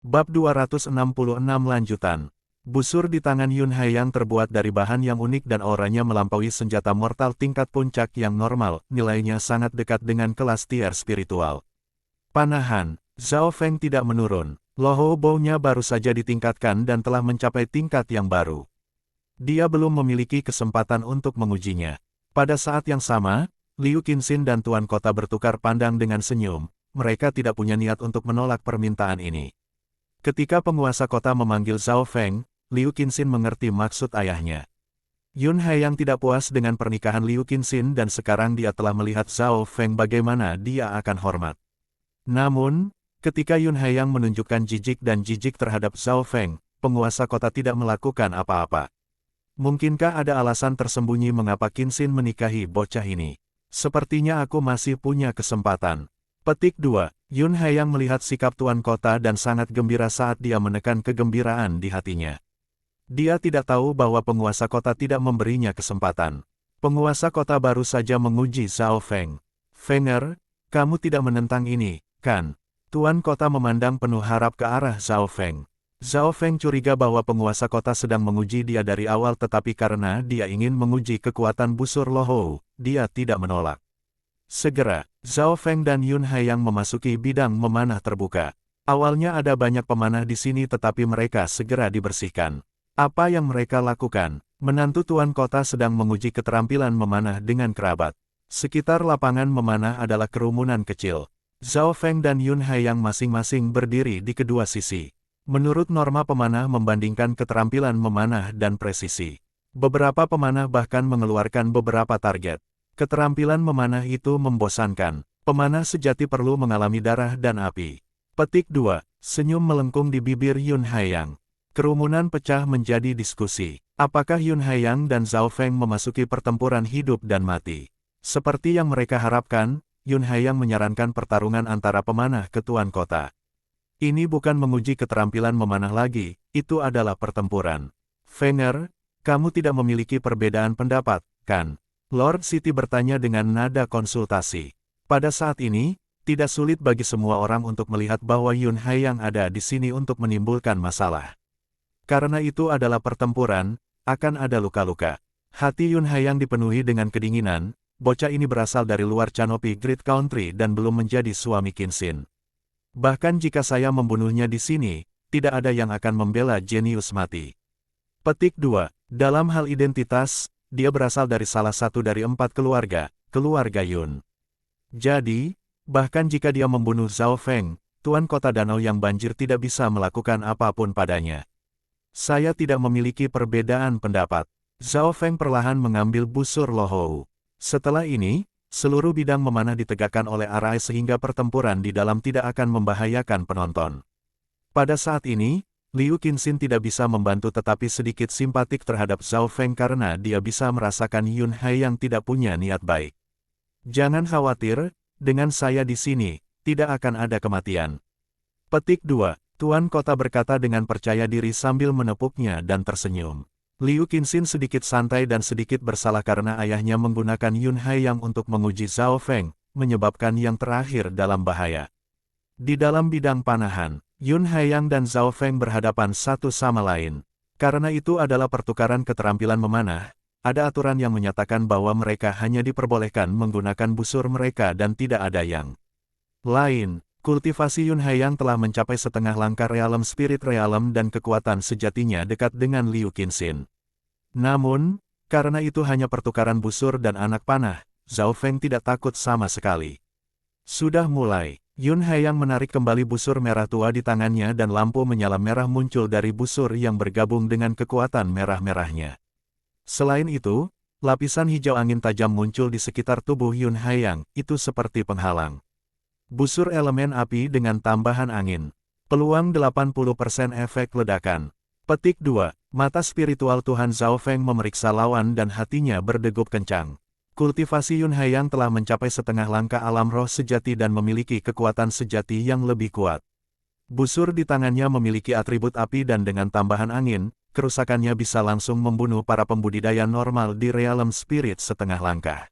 Bab 266 Lanjutan. Busur di tangan Yun Haiyang terbuat dari bahan yang unik dan auranya melampaui senjata mortal tingkat puncak yang normal, nilainya sangat dekat dengan kelas tier spiritual. Panahan, Zhao Feng tidak menurun. Loho Bou-nya baru saja ditingkatkan dan telah mencapai tingkat yang baru. Dia belum memiliki kesempatan untuk mengujinya. Pada saat yang sama, Liu Qinxin dan Tuan Kota bertukar pandang dengan senyum. Mereka tidak punya niat untuk menolak permintaan ini. Ketika penguasa kota memanggil Zhao Feng, Liu Qinxin mengerti maksud ayahnya. Yun Haiyang tidak puas dengan pernikahan Liu Qinxin dan sekarang dia telah melihat Zhao Feng bagaimana dia akan hormat. Namun, ketika Yun Haiyang menunjukkan jijik dan jijik terhadap Zhao Feng, penguasa kota tidak melakukan apa-apa. Mungkinkah ada alasan tersembunyi mengapa Qinxin menikahi bocah ini? Sepertinya aku masih punya kesempatan. Petik 2. Yun Haiyang melihat sikap tuan kota dan sangat gembira saat dia menekan kegembiraan di hatinya. Dia tidak tahu bahwa penguasa kota tidak memberinya kesempatan. Penguasa kota baru saja menguji Zhao Feng. Fenger, kamu tidak menentang ini, kan? Tuan kota memandang penuh harap ke arah Zhao Feng. Zhao Feng curiga bahwa penguasa kota sedang menguji dia dari awal tetapi karena dia ingin menguji kekuatan busur Lohou, dia tidak menolak. Segera, Zhao Feng dan Yun Haiyang memasuki bidang memanah terbuka. Awalnya ada banyak pemanah di sini tetapi mereka segera dibersihkan. Apa yang mereka lakukan? Menantu tuan kota sedang menguji keterampilan memanah dengan kerabat. Sekitar lapangan memanah adalah kerumunan kecil. Zhao Feng dan Yun Haiyang masing-masing berdiri di kedua sisi. Menurut norma pemanah membandingkan keterampilan memanah dan presisi. Beberapa pemanah bahkan mengeluarkan beberapa target. Keterampilan memanah itu membosankan. Pemanah sejati perlu mengalami darah dan api. Petik 2. Senyum melengkung di bibir Yun Haiyang. Kerumunan pecah menjadi diskusi. Apakah Yun Haiyang dan Zhao Feng memasuki pertempuran hidup dan mati? Seperti yang mereka harapkan, Yun Haiyang menyarankan pertarungan antara pemanah ke tuan kota. Ini bukan menguji keterampilan memanah lagi, itu adalah pertempuran. Fenger, kamu tidak memiliki perbedaan pendapat, kan? Lord Siti bertanya dengan nada konsultasi. Pada saat ini, tidak sulit bagi semua orang untuk melihat bahwa Yun Haiyang ada di sini untuk menimbulkan masalah. Karena itu adalah pertempuran, akan ada luka-luka. Hati Yun Haiyang dipenuhi dengan kedinginan, bocah ini berasal dari luar Canopy Great Country dan belum menjadi suami Qinxin. Bahkan jika saya membunuhnya di sini, tidak ada yang akan membela jenius mati. Petik 2. Dalam hal identitas, dia berasal dari salah satu dari 4 keluarga, keluarga Yun. Jadi, bahkan jika dia membunuh Zhao Feng, tuan kota danau yang banjir tidak bisa melakukan apapun padanya. Saya tidak memiliki perbedaan pendapat. Zhao Feng perlahan mengambil busur Lohou. Setelah ini, seluruh bidang memanah ditegakkan oleh arai sehingga pertempuran di dalam tidak akan membahayakan penonton. Pada saat ini, Liu Qinxin tidak bisa membantu tetapi sedikit simpatik terhadap Zhao Feng karena dia bisa merasakan Yun Haiyang tidak punya niat baik. Jangan khawatir, dengan saya di sini, tidak akan ada kematian. Petik 2. Tuan kota berkata dengan percaya diri sambil menepuknya dan tersenyum. Liu Qinxin sedikit santai dan sedikit bersalah karena ayahnya menggunakan Yun Haiyang untuk menguji Zhao Feng, menyebabkan yang terakhir dalam bahaya. Di dalam bidang panahan, Yun Haiyang dan Zhao Feng berhadapan satu sama lain. Karena itu adalah pertukaran keterampilan memanah, ada aturan yang menyatakan bahwa mereka hanya diperbolehkan menggunakan busur mereka dan tidak ada yang lain. Kultivasi Yun Haiyang telah mencapai setengah langkah realem spirit realem dan kekuatan sejatinya dekat dengan Liu Qinxin. Namun, karena itu hanya pertukaran busur dan anak panah, Zhao Feng tidak takut sama sekali. Sudah mulai. Yun Haiyang menarik kembali busur merah tua di tangannya dan lampu menyala merah muncul dari busur yang bergabung dengan kekuatan merah-merahnya. Selain itu, lapisan hijau angin tajam muncul di sekitar tubuh Yun Haiyang, itu seperti penghalang. Busur elemen api dengan tambahan angin. Peluang 80% efek ledakan. Petik 2. Mata spiritual Tuhan Zhao Feng memeriksa lawan dan hatinya berdegup kencang. Kultivasi Yun Haiyang telah mencapai setengah langkah alam roh sejati dan memiliki kekuatan sejati yang lebih kuat. Busur di tangannya memiliki atribut api dan dengan tambahan angin, kerusakannya bisa langsung membunuh para pembudidaya normal di realem spirit setengah langkah.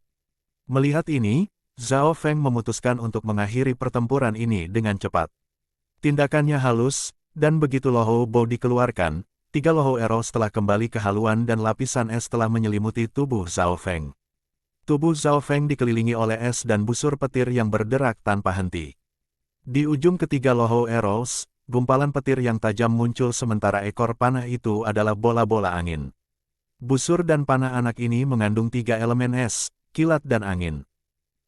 Melihat ini, Zhao Feng memutuskan untuk mengakhiri pertempuran ini dengan cepat. Tindakannya halus, Dan begitu Lohou Bo dikeluarkan, 3 Lohou Arrows telah kembali ke haluan dan lapisan es telah menyelimuti tubuh Zhao Feng. Tubuh Zhao Feng dikelilingi oleh es dan busur petir yang berderak tanpa henti. Di ujung ketiga Lohou Arrows, gumpalan petir yang tajam muncul sementara ekor panah itu adalah bola-bola angin. Busur dan panah anak ini mengandung 3 elemen es, kilat dan angin.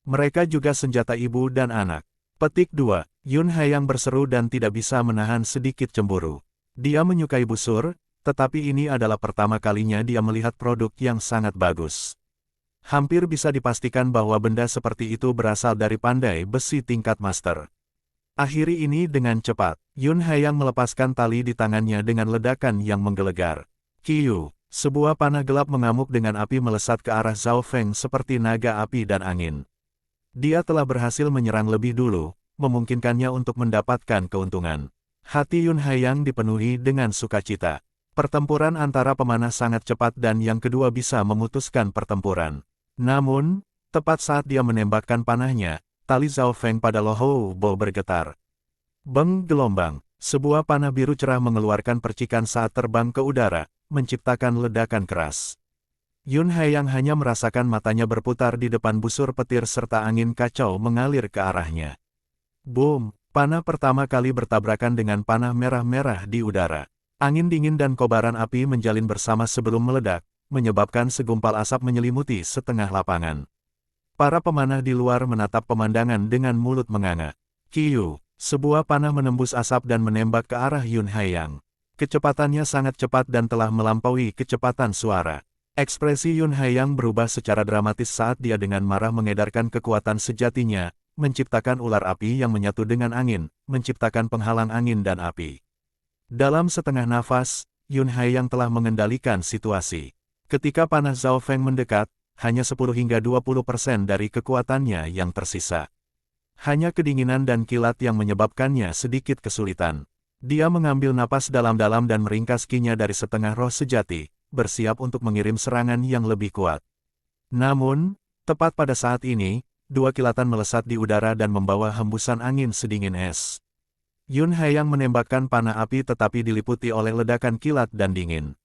Mereka juga senjata ibu dan anak. Petik 2. Yun Haiyang berseru dan tidak bisa menahan sedikit cemburu. Dia menyukai busur, tetapi ini adalah pertama kalinya dia melihat produk yang sangat bagus. Hampir bisa dipastikan bahwa benda seperti itu berasal dari pandai besi tingkat master. Akhiri ini dengan cepat, Yun Haiyang melepaskan tali di tangannya dengan ledakan yang menggelegar. Kiyu, sebuah panah gelap mengamuk dengan api melesat ke arah Zhao Feng seperti naga api dan angin. Dia telah berhasil menyerang lebih dulu, memungkinkannya untuk mendapatkan keuntungan. Hati Yun Haiyang dipenuhi dengan sukacita. Pertempuran antara pemanah sangat cepat dan yang kedua bisa memutuskan pertempuran. Namun, tepat saat dia menembakkan panahnya, tali Zhao Feng pada Lohou Bo bergetar. Beng gelombang, sebuah panah biru cerah mengeluarkan percikan saat terbang ke udara, menciptakan ledakan keras. Yun Haiyang hanya merasakan matanya berputar di depan busur petir serta angin kacau mengalir ke arahnya. Boom! Panah pertama kali bertabrakan dengan panah merah-merah di udara. Angin dingin dan kobaran api menjalin bersama sebelum meledak, menyebabkan segumpal asap menyelimuti setengah lapangan. Para pemanah di luar menatap pemandangan dengan mulut menganga. Kiyu, sebuah panah menembus asap dan menembak ke arah Yun Haiyang. Kecepatannya sangat cepat dan telah melampaui kecepatan suara. Ekspresi Yun Haiyang berubah secara dramatis saat dia dengan marah mengedarkan kekuatan sejatinya, menciptakan ular api yang menyatu dengan angin, menciptakan penghalang angin dan api. Dalam setengah nafas, Yun Haiyang telah mengendalikan situasi. Ketika panah Zhao Feng mendekat, hanya 10 hingga 20% dari kekuatannya yang tersisa. Hanya kedinginan dan kilat yang menyebabkannya sedikit kesulitan. Dia mengambil napas dalam-dalam dan meringkas kinya dari setengah roh sejati, bersiap untuk mengirim serangan yang lebih kuat. Namun, tepat pada saat ini, 2 kilatan melesat di udara dan membawa hembusan angin sedingin es. Yun Haiyang menembakkan panah api tetapi diliputi oleh ledakan kilat dan dingin.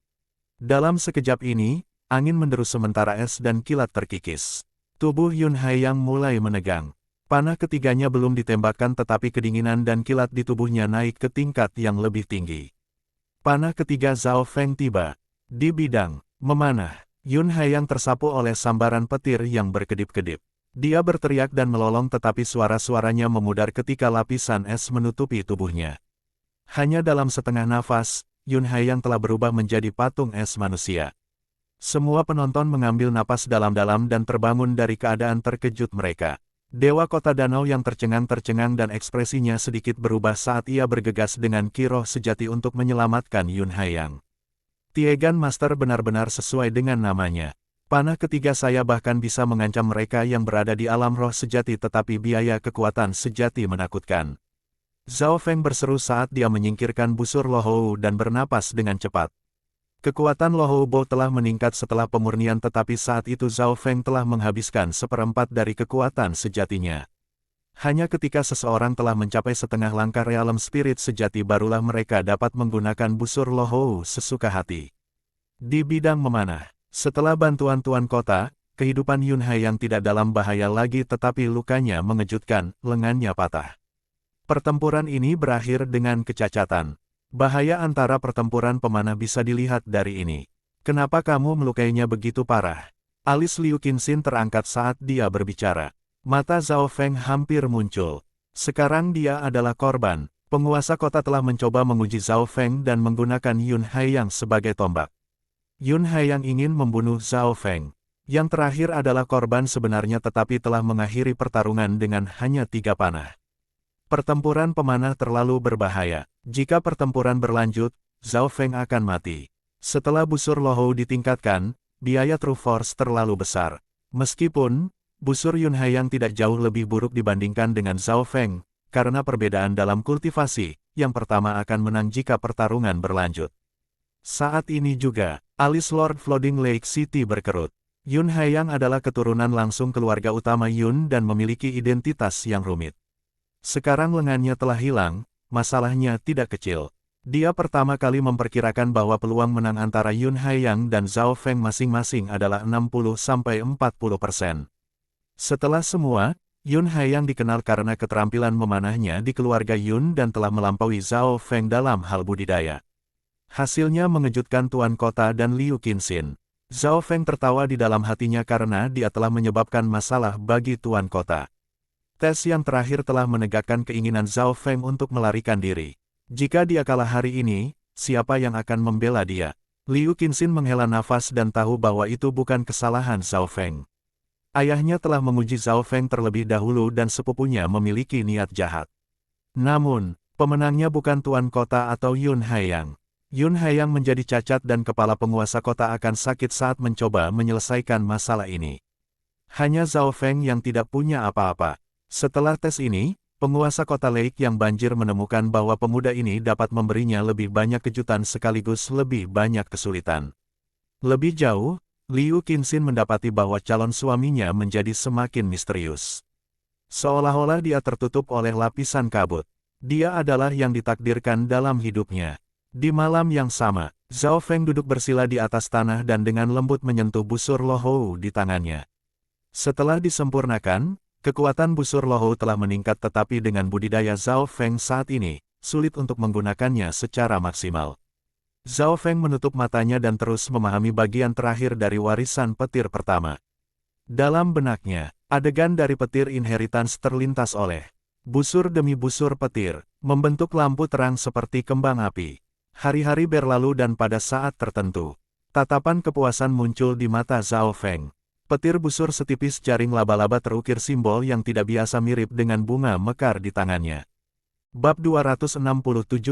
Dalam sekejap ini, angin menderu sementara es dan kilat terkikis. Tubuh Yun Haiyang mulai menegang. Panah ketiganya belum ditembakkan tetapi kedinginan dan kilat di tubuhnya naik ke tingkat yang lebih tinggi. Panah ketiga Zhao Feng tiba. Di bidang memanah, Yun Haiyang tersapu oleh sambaran petir yang berkedip-kedip. Dia berteriak dan melolong tetapi suara-suaranya memudar ketika lapisan es menutupi tubuhnya. Hanya dalam setengah nafas, Yun Haiyang telah berubah menjadi patung es manusia. Semua penonton mengambil napas dalam-dalam dan terbangun dari keadaan terkejut mereka. Dewa Kota Danau yang tercengang-tercengang dan ekspresinya sedikit berubah saat ia bergegas dengan kiroh sejati untuk menyelamatkan Yun Haiyang. Tiegan Master benar-benar sesuai dengan namanya. Panah ketiga saya bahkan bisa mengancam mereka yang berada di alam roh sejati tetapi biaya kekuatan sejati menakutkan. Zhao Feng berseru saat dia menyingkirkan busur Lohou dan bernapas dengan cepat. Kekuatan Lohou Bo telah meningkat setelah pemurnian tetapi saat itu Zhao Feng telah menghabiskan 1/4 dari kekuatan sejatinya. Hanya ketika seseorang telah mencapai setengah langkah realem spirit sejati barulah mereka dapat menggunakan busur Lohou sesuka hati. Di bidang memanah, setelah bantuan Tuan Kota, kehidupan Yun Haiyang tidak dalam bahaya lagi tetapi lukanya mengejutkan, lengannya patah. Pertempuran ini berakhir dengan kecacatan. Bahaya antara pertempuran pemanah bisa dilihat dari ini. Kenapa kamu melukainya begitu parah? Alis Liu Qinxin terangkat saat dia berbicara. Mata Zhao Feng hampir muncul. Sekarang dia adalah korban. Penguasa kota telah mencoba menguji Zhao Feng dan menggunakan Yun Haiyang sebagai tombak. Yun Haiyang ingin membunuh Zhao Feng. Yang terakhir adalah korban sebenarnya tetapi telah mengakhiri pertarungan dengan hanya 3 panah. Pertempuran pemanah terlalu berbahaya. Jika pertempuran berlanjut, Zhao Feng akan mati. Setelah busur Lohou ditingkatkan, biaya True Force terlalu besar. Meskipun busur Yun Haiyang tidak jauh lebih buruk dibandingkan dengan Zhao Feng, karena perbedaan dalam kultivasi, yang pertama akan menang jika pertarungan berlanjut. Saat ini juga, alis Lord Flooding Lake City berkerut. Yun Haiyang adalah keturunan langsung keluarga utama Yun dan memiliki identitas yang rumit. Sekarang lengannya telah hilang, masalahnya tidak kecil. Dia pertama kali memperkirakan bahwa peluang menang antara Yun Haiyang dan Zhao Feng masing-masing adalah 60–40%. Setelah semua, Yun Haiyang dikenal karena keterampilan memanahnya di keluarga Yun dan telah melampaui Zhao Feng dalam hal budidaya. Hasilnya mengejutkan Tuan Kota dan Liu Qinxin. Zhao Feng tertawa di dalam hatinya karena dia telah menyebabkan masalah bagi Tuan Kota. Tes yang terakhir telah menegakkan keinginan Zhao Feng untuk melarikan diri. Jika dia kalah hari ini, siapa yang akan membela dia? Liu Qinxin menghela nafas dan tahu bahwa itu bukan kesalahan Zhao Feng. Ayahnya telah menguji Zhao Feng terlebih dahulu dan sepupunya memiliki niat jahat. Namun, pemenangnya bukan Tuan Kota atau Yun Haiyang. Yun Haiyang menjadi cacat dan kepala penguasa kota akan sakit saat mencoba menyelesaikan masalah ini. Hanya Zhao Feng yang tidak punya apa-apa. Setelah tes ini, penguasa kota Lake yang banjir menemukan bahwa pemuda ini dapat memberinya lebih banyak kejutan sekaligus lebih banyak kesulitan. Lebih jauh, Liu Qinxin mendapati bahwa calon suaminya menjadi semakin misterius. Seolah-olah dia tertutup oleh lapisan kabut. Dia adalah yang ditakdirkan dalam hidupnya. Di malam yang sama, Zhao Feng duduk bersila di atas tanah dan dengan lembut menyentuh busur lohou di tangannya. Setelah disempurnakan, kekuatan busur lohou telah meningkat tetapi dengan budidaya Zhao Feng saat ini, sulit untuk menggunakannya secara maksimal. Zhao Feng menutup matanya dan terus memahami bagian terakhir dari warisan petir pertama. Dalam benaknya, adegan dari petir inheritance terlintas oleh busur demi busur petir, membentuk lampu terang seperti kembang api. Hari-hari berlalu dan pada saat tertentu, tatapan kepuasan muncul di mata Zhao Feng. Petir busur setipis jaring laba-laba terukir simbol yang tidak biasa mirip dengan bunga mekar di tangannya. Bab 267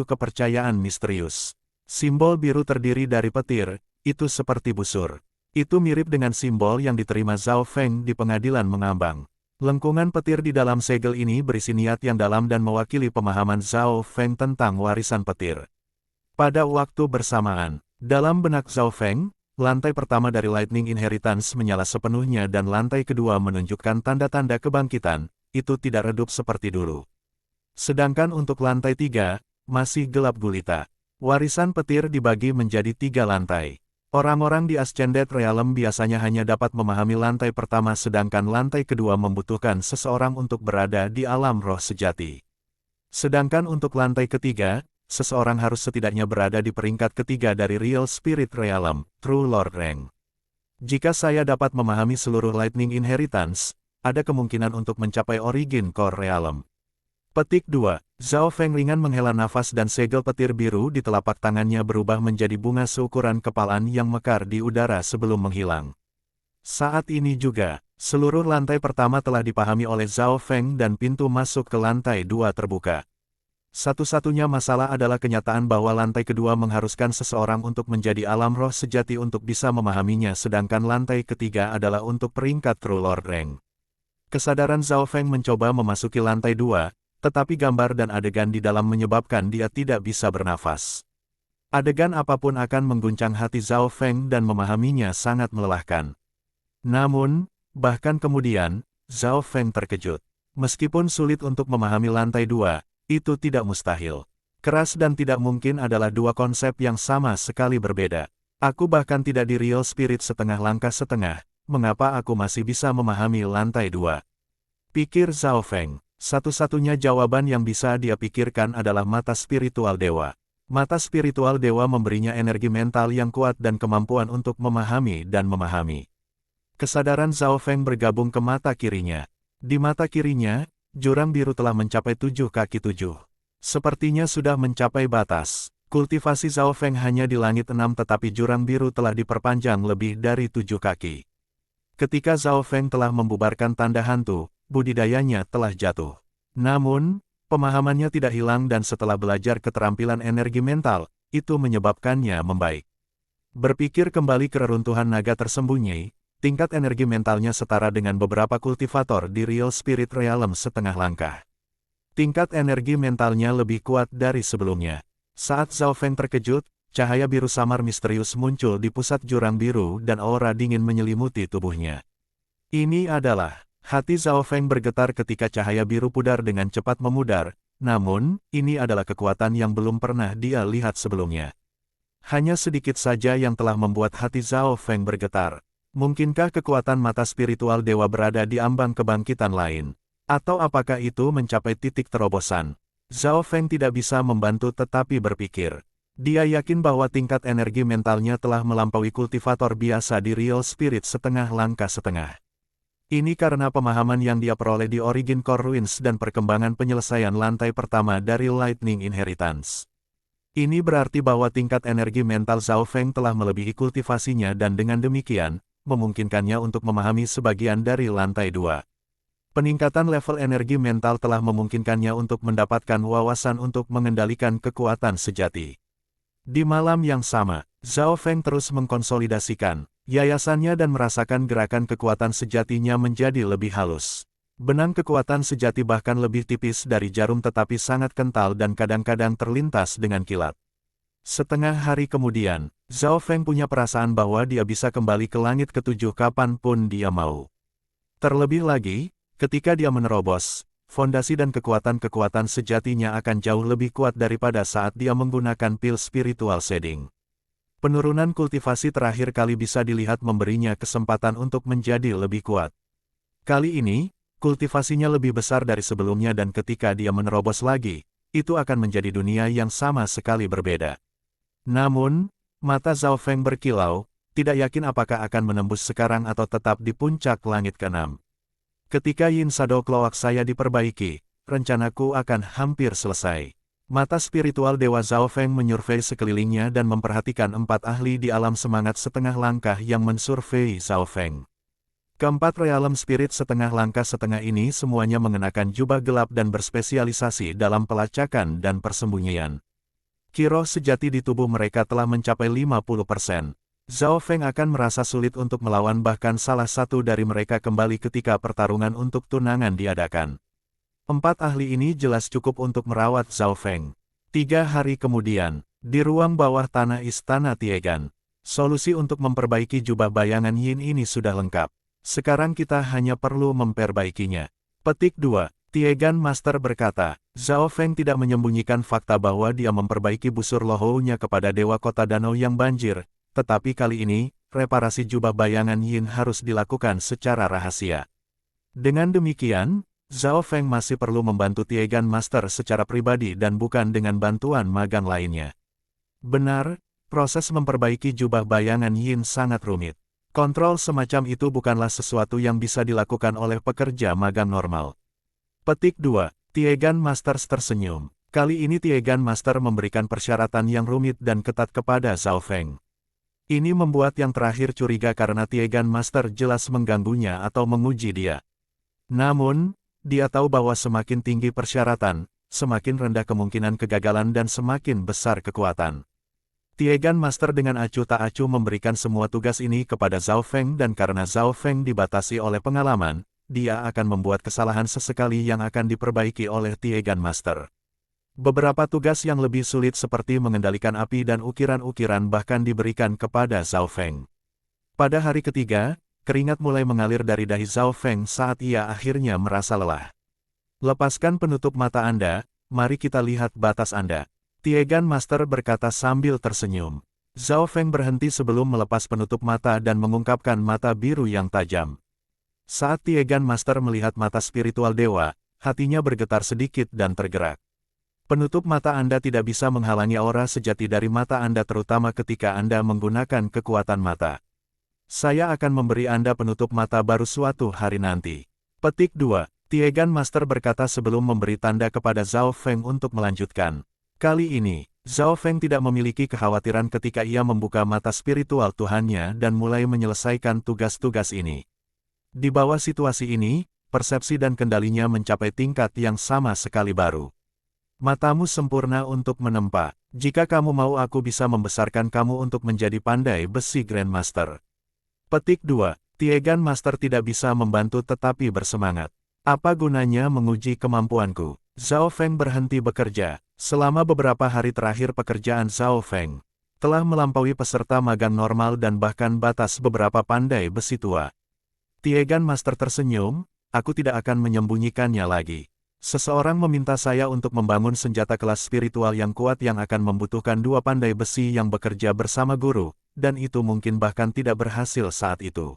Kepercayaan Misterius. Simbol biru terdiri dari petir, itu seperti busur. Itu mirip dengan simbol yang diterima Zhao Feng di pengadilan mengambang. Lengkungan petir di dalam segel ini berisi niat yang dalam dan mewakili pemahaman Zhao Feng tentang warisan petir. Pada waktu bersamaan, dalam benak Zhao Feng, lantai pertama dari Lightning Inheritance menyala sepenuhnya dan lantai kedua menunjukkan tanda-tanda kebangkitan, itu tidak redup seperti dulu. Sedangkan untuk lantai 3, masih gelap gulita. Warisan petir dibagi menjadi 3 lantai. Orang-orang di Ascended Realm biasanya hanya dapat memahami lantai pertama sedangkan lantai kedua membutuhkan seseorang untuk berada di alam roh sejati. Sedangkan untuk lantai ketiga, seseorang harus setidaknya berada di peringkat ketiga dari Real Spirit Realm, True Lord Rank. Jika saya dapat memahami seluruh Lightning Inheritance, ada kemungkinan untuk mencapai Origin Core Realm. Petik 2. Zhao Feng ringan menghela nafas dan segel petir biru di telapak tangannya berubah menjadi bunga seukuran kepalan yang mekar di udara sebelum menghilang. Saat ini juga, seluruh lantai pertama telah dipahami oleh Zhao Feng dan pintu masuk ke lantai 2 terbuka. Satu-satunya masalah adalah kenyataan bahwa lantai kedua mengharuskan seseorang untuk menjadi alam roh sejati untuk bisa memahaminya sedangkan lantai ketiga adalah untuk peringkat True Lord Rank. Kesadaran Zhao Feng mencoba memasuki lantai 2, tetapi gambar dan adegan di dalam menyebabkan dia tidak bisa bernafas. Adegan apapun akan mengguncang hati Zhao Feng dan memahaminya sangat melelahkan. Namun, bahkan kemudian, Zhao Feng terkejut. Meskipun sulit untuk memahami lantai 2, itu tidak mustahil. Keras dan tidak mungkin adalah dua konsep yang sama sekali berbeda. Aku bahkan tidak di Real Spirit setengah langkah setengah, mengapa aku masih bisa memahami lantai 2? Pikir Zhao Feng. Satu-satunya jawaban yang bisa dia pikirkan adalah mata spiritual dewa. Mata spiritual dewa memberinya energi mental yang kuat dan kemampuan untuk memahami dan memahami. Kesadaran Zhao Feng bergabung ke mata kirinya. Di mata kirinya, jurang biru telah mencapai 7 kaki 7. Sepertinya sudah mencapai batas. Kultivasi Zhao Feng hanya di langit 6 tetapi jurang biru telah diperpanjang lebih dari 7 kaki. Ketika Zhao Feng telah membubarkan tanda hantu, budidayanya telah jatuh. Namun, pemahamannya tidak hilang dan setelah belajar keterampilan energi mental, itu menyebabkannya membaik. Berpikir kembali ke reruntuhan naga tersembunyi, tingkat energi mentalnya setara dengan beberapa kultivator di Real Spirit Realm setengah langkah. Tingkat energi mentalnya lebih kuat dari sebelumnya. Saat Zhao Feng terkejut, cahaya biru samar misterius muncul di pusat jurang biru dan aura dingin menyelimuti tubuhnya. Ini adalah, hati Zhao Feng bergetar ketika cahaya biru pudar dengan cepat memudar, Namun, ini adalah kekuatan yang belum pernah dia lihat sebelumnya. Hanya sedikit saja yang telah membuat hati Zhao Feng bergetar. Mungkinkah kekuatan mata spiritual dewa berada di ambang kebangkitan lain? Atau apakah itu mencapai titik terobosan? Zhao Feng tidak bisa membantu tetapi berpikir. Dia yakin bahwa tingkat energi mentalnya telah melampaui kultivator biasa di Real Spirit setengah langkah setengah. Ini karena pemahaman yang dia peroleh di Origin Core Ruins dan perkembangan penyelesaian lantai pertama dari Lightning Inheritance. Ini berarti bahwa tingkat energi mental Zhao Feng telah melebihi kultivasinya dan dengan demikian, memungkinkannya untuk memahami sebagian dari lantai 2. Peningkatan level energi mental telah memungkinkannya untuk mendapatkan wawasan untuk mengendalikan kekuatan sejati. Di malam yang sama, Zhao Feng terus mengkonsolidasikan yayasannya dan merasakan gerakan kekuatan sejatinya menjadi lebih halus. Benang kekuatan sejati bahkan lebih tipis dari jarum tetapi sangat kental dan kadang-kadang terlintas dengan kilat. Setengah hari kemudian, Zhao Feng punya perasaan bahwa dia bisa kembali ke langit ketujuh kapanpun dia mau. Terlebih lagi, ketika dia menerobos, fondasi dan kekuatan-kekuatan sejatinya akan jauh lebih kuat daripada saat dia menggunakan pil spiritual shading. Penurunan kultivasi terakhir kali bisa dilihat memberinya kesempatan untuk menjadi lebih kuat. Kali ini, kultivasinya lebih besar dari sebelumnya dan ketika dia menerobos lagi, itu akan menjadi dunia yang sama sekali berbeda. Namun, mata Zhao Feng berkilau, tidak yakin apakah akan menembus sekarang atau tetap di puncak langit ke-6. Ketika Yin Shadow Cloak saya diperbaiki, rencanaku akan hampir selesai. Mata spiritual Dewa Zhao Feng menyurvei sekelilingnya dan memperhatikan 4 ahli di alam semangat setengah langkah yang mensurvei Zhao Feng. Keempat realem spirit setengah langkah setengah ini semuanya mengenakan jubah gelap dan berspesialisasi dalam pelacakan dan persembunyian. Kiroh sejati di tubuh mereka telah mencapai 50%. Zhao Feng akan merasa sulit untuk melawan bahkan salah satu dari mereka kembali ketika pertarungan untuk tunangan diadakan. 4 ahli ini jelas cukup untuk merawat Zhao Feng. 3 hari kemudian, di ruang bawah tanah Istana Tiegan, solusi untuk memperbaiki jubah bayangan Yin ini sudah lengkap. Sekarang kita hanya perlu memperbaikinya. Petik 2. Tiegan Master berkata, Zhao Feng tidak menyembunyikan fakta bahwa dia memperbaiki busur lohounya kepada Dewa Kota Danau yang banjir, tetapi kali ini, reparasi jubah bayangan Yin harus dilakukan secara rahasia. Dengan demikian, Zhao Feng masih perlu membantu Tiegan Master secara pribadi dan bukan dengan bantuan magang lainnya. Benar, proses memperbaiki jubah bayangan Yin sangat rumit. Kontrol semacam itu bukanlah sesuatu yang bisa dilakukan oleh pekerja magang normal. Petik 2. Tiegan Master tersenyum. Kali ini Tiegan Master memberikan persyaratan yang rumit dan ketat kepada Zhao Feng. Ini membuat yang terakhir curiga karena Tiegan Master jelas mengganggunya atau menguji dia. Namun, dia tahu bahwa semakin tinggi persyaratan, semakin rendah kemungkinan kegagalan dan semakin besar kekuatan. Tiegan Master dengan acuh tak acuh memberikan semua tugas ini kepada Zhao Feng dan karena Zhao Feng dibatasi oleh pengalaman, dia akan membuat kesalahan sesekali yang akan diperbaiki oleh Tiegan Master. Beberapa tugas yang lebih sulit seperti mengendalikan api dan ukiran-ukiran bahkan diberikan kepada Zhao Feng. Pada hari ketiga, keringat mulai mengalir dari dahi Zhao Feng saat ia akhirnya merasa lelah. Lepaskan penutup mata Anda, mari kita lihat batas Anda. Tiegan Master berkata sambil tersenyum. Zhao Feng berhenti sebelum melepas penutup mata dan mengungkapkan mata biru yang tajam. Saat Tiegan Master melihat mata spiritual dewa, hatinya bergetar sedikit dan tergerak. Penutup mata Anda tidak bisa menghalangi aura sejati dari mata Anda terutama ketika Anda menggunakan kekuatan mata. Saya akan memberi Anda penutup mata baru suatu hari nanti. Petik 2. Tiegan Master berkata sebelum memberi tanda kepada Zhao Feng untuk melanjutkan. Kali ini, Zhao Feng tidak memiliki kekhawatiran ketika ia membuka mata spiritual Tuhannya dan mulai menyelesaikan tugas-tugas ini. Di bawah situasi ini, persepsi dan kendalinya mencapai tingkat yang sama sekali baru. Matamu sempurna untuk menempa. Jika kamu mau aku bisa membesarkan kamu untuk menjadi pandai besi Grandmaster. Petik 2. Tiegan Master tidak bisa membantu tetapi bersemangat. Apa gunanya menguji kemampuanku? Zhao Feng berhenti bekerja. Selama beberapa hari terakhir pekerjaan Zhao Feng telah melampaui peserta magang normal dan bahkan batas beberapa pandai besi tua. Tiegan Master tersenyum, aku tidak akan menyembunyikannya lagi. Seseorang meminta saya untuk membangun senjata kelas spiritual yang kuat yang akan membutuhkan 2 pandai besi yang bekerja bersama guru, dan itu mungkin bahkan tidak berhasil saat itu.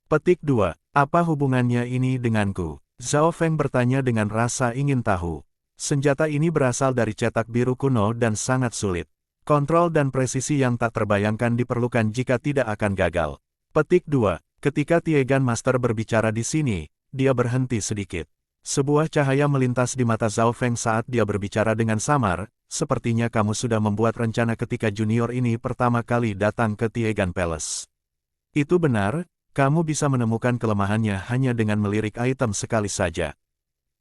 Petik 2. Apa hubungannya ini denganku? Zhao Feng bertanya dengan rasa ingin tahu. Senjata ini berasal dari cetak biru kuno dan sangat sulit. Kontrol dan presisi yang tak terbayangkan diperlukan jika tidak akan gagal. Petik 2. Ketika Tiegan Master berbicara di sini, dia berhenti sedikit. Sebuah cahaya melintas di mata Zhao Feng saat dia berbicara dengan samar, sepertinya kamu sudah membuat rencana ketika junior ini pertama kali datang ke Tiegan Palace. Itu benar, kamu bisa menemukan kelemahannya hanya dengan melirik item sekali saja.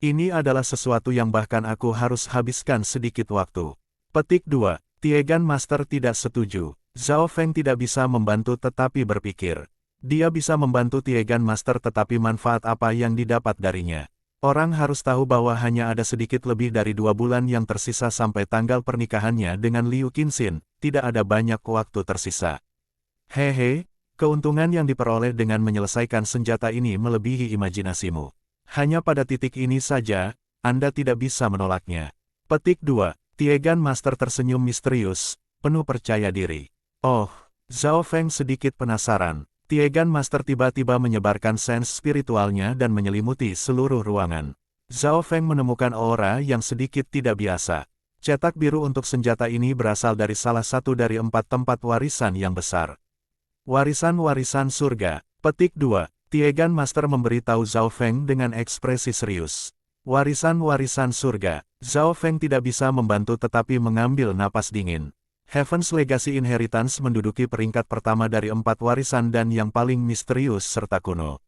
Ini adalah sesuatu yang bahkan aku harus habiskan sedikit waktu. Petik 2. Tiegan Master tidak setuju. Zhao Feng tidak bisa membantu tetapi berpikir. Dia bisa membantu Tiegan Master tetapi manfaat apa yang didapat darinya? Orang harus tahu bahwa hanya ada sedikit lebih dari 2 bulan yang tersisa sampai tanggal pernikahannya dengan Liu Qinxin, tidak ada banyak waktu tersisa. Hehe, keuntungan yang diperoleh dengan menyelesaikan senjata ini melebihi imajinasimu. Hanya pada titik ini saja, Anda tidak bisa menolaknya. Petik 2. Tiegan Master tersenyum misterius, penuh percaya diri. Oh, Zhao Feng sedikit penasaran. Tiegan Master tiba-tiba menyebarkan sense spiritualnya dan menyelimuti seluruh ruangan. Zhao Feng menemukan aura yang sedikit tidak biasa. Cetak biru untuk senjata ini berasal dari salah satu dari 4 tempat warisan yang besar. Warisan-warisan surga. Petik 2. Tiegan Master memberitahu Zhao Feng dengan ekspresi serius. Warisan-warisan surga. Zhao Feng tidak bisa membantu tetapi mengambil napas dingin. Heaven's Legacy Inheritance menduduki peringkat pertama dari 4 warisan dan yang paling misterius serta kuno.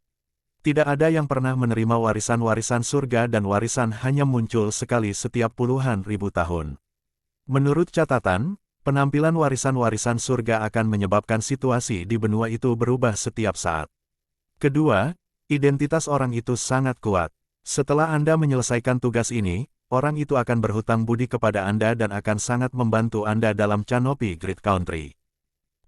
Tidak ada yang pernah menerima warisan-warisan surga dan warisan hanya muncul sekali setiap puluhan ribu tahun. Menurut catatan, penampilan warisan-warisan surga akan menyebabkan situasi di benua itu berubah setiap saat. Kedua, identitas orang itu sangat kuat. Setelah Anda menyelesaikan tugas ini, orang itu akan berhutang budi kepada Anda dan akan sangat membantu Anda dalam Canopy Great Country.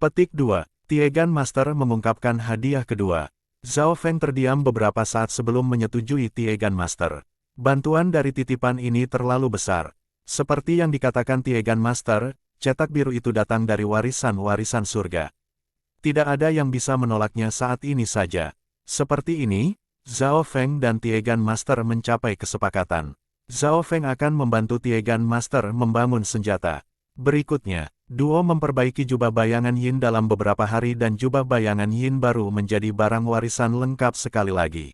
Petik 2. Tiegan Master mengungkapkan hadiah kedua. Zhao Feng terdiam beberapa saat sebelum menyetujui Tiegan Master. Bantuan dari titipan ini terlalu besar. Seperti yang dikatakan Tiegan Master, cetak biru itu datang dari warisan-warisan surga. Tidak ada yang bisa menolaknya saat ini saja. Seperti ini, Zhao Feng dan Tiegan Master mencapai kesepakatan. Zhao Feng akan membantu Tiegan Master membangun senjata. Berikutnya, duo memperbaiki jubah bayangan Yin dalam beberapa hari dan jubah bayangan Yin baru menjadi barang warisan lengkap sekali lagi.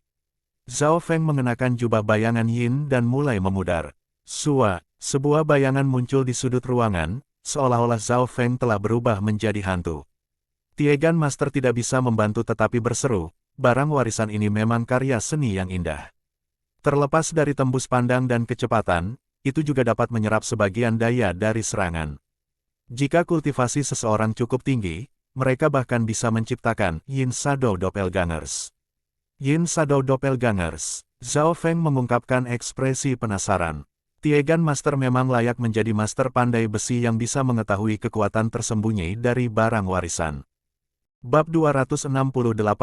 Zhao Feng mengenakan jubah bayangan Yin dan mulai memudar. Sebuah bayangan muncul di sudut ruangan, seolah-olah Zhao Feng telah berubah menjadi hantu. Tiegan Master tidak bisa membantu tetapi berseru, barang warisan ini memang karya seni yang indah. Terlepas dari tembus pandang dan kecepatan, itu juga dapat menyerap sebagian daya dari serangan. Jika kultivasi seseorang cukup tinggi, mereka bahkan bisa menciptakan Yin Shadow Doppelgangers. Yin Shadow Doppelgangers. Zhao Feng mengungkapkan ekspresi penasaran. Tiegan Master memang layak menjadi master pandai besi yang bisa mengetahui kekuatan tersembunyi dari barang warisan. Bab 268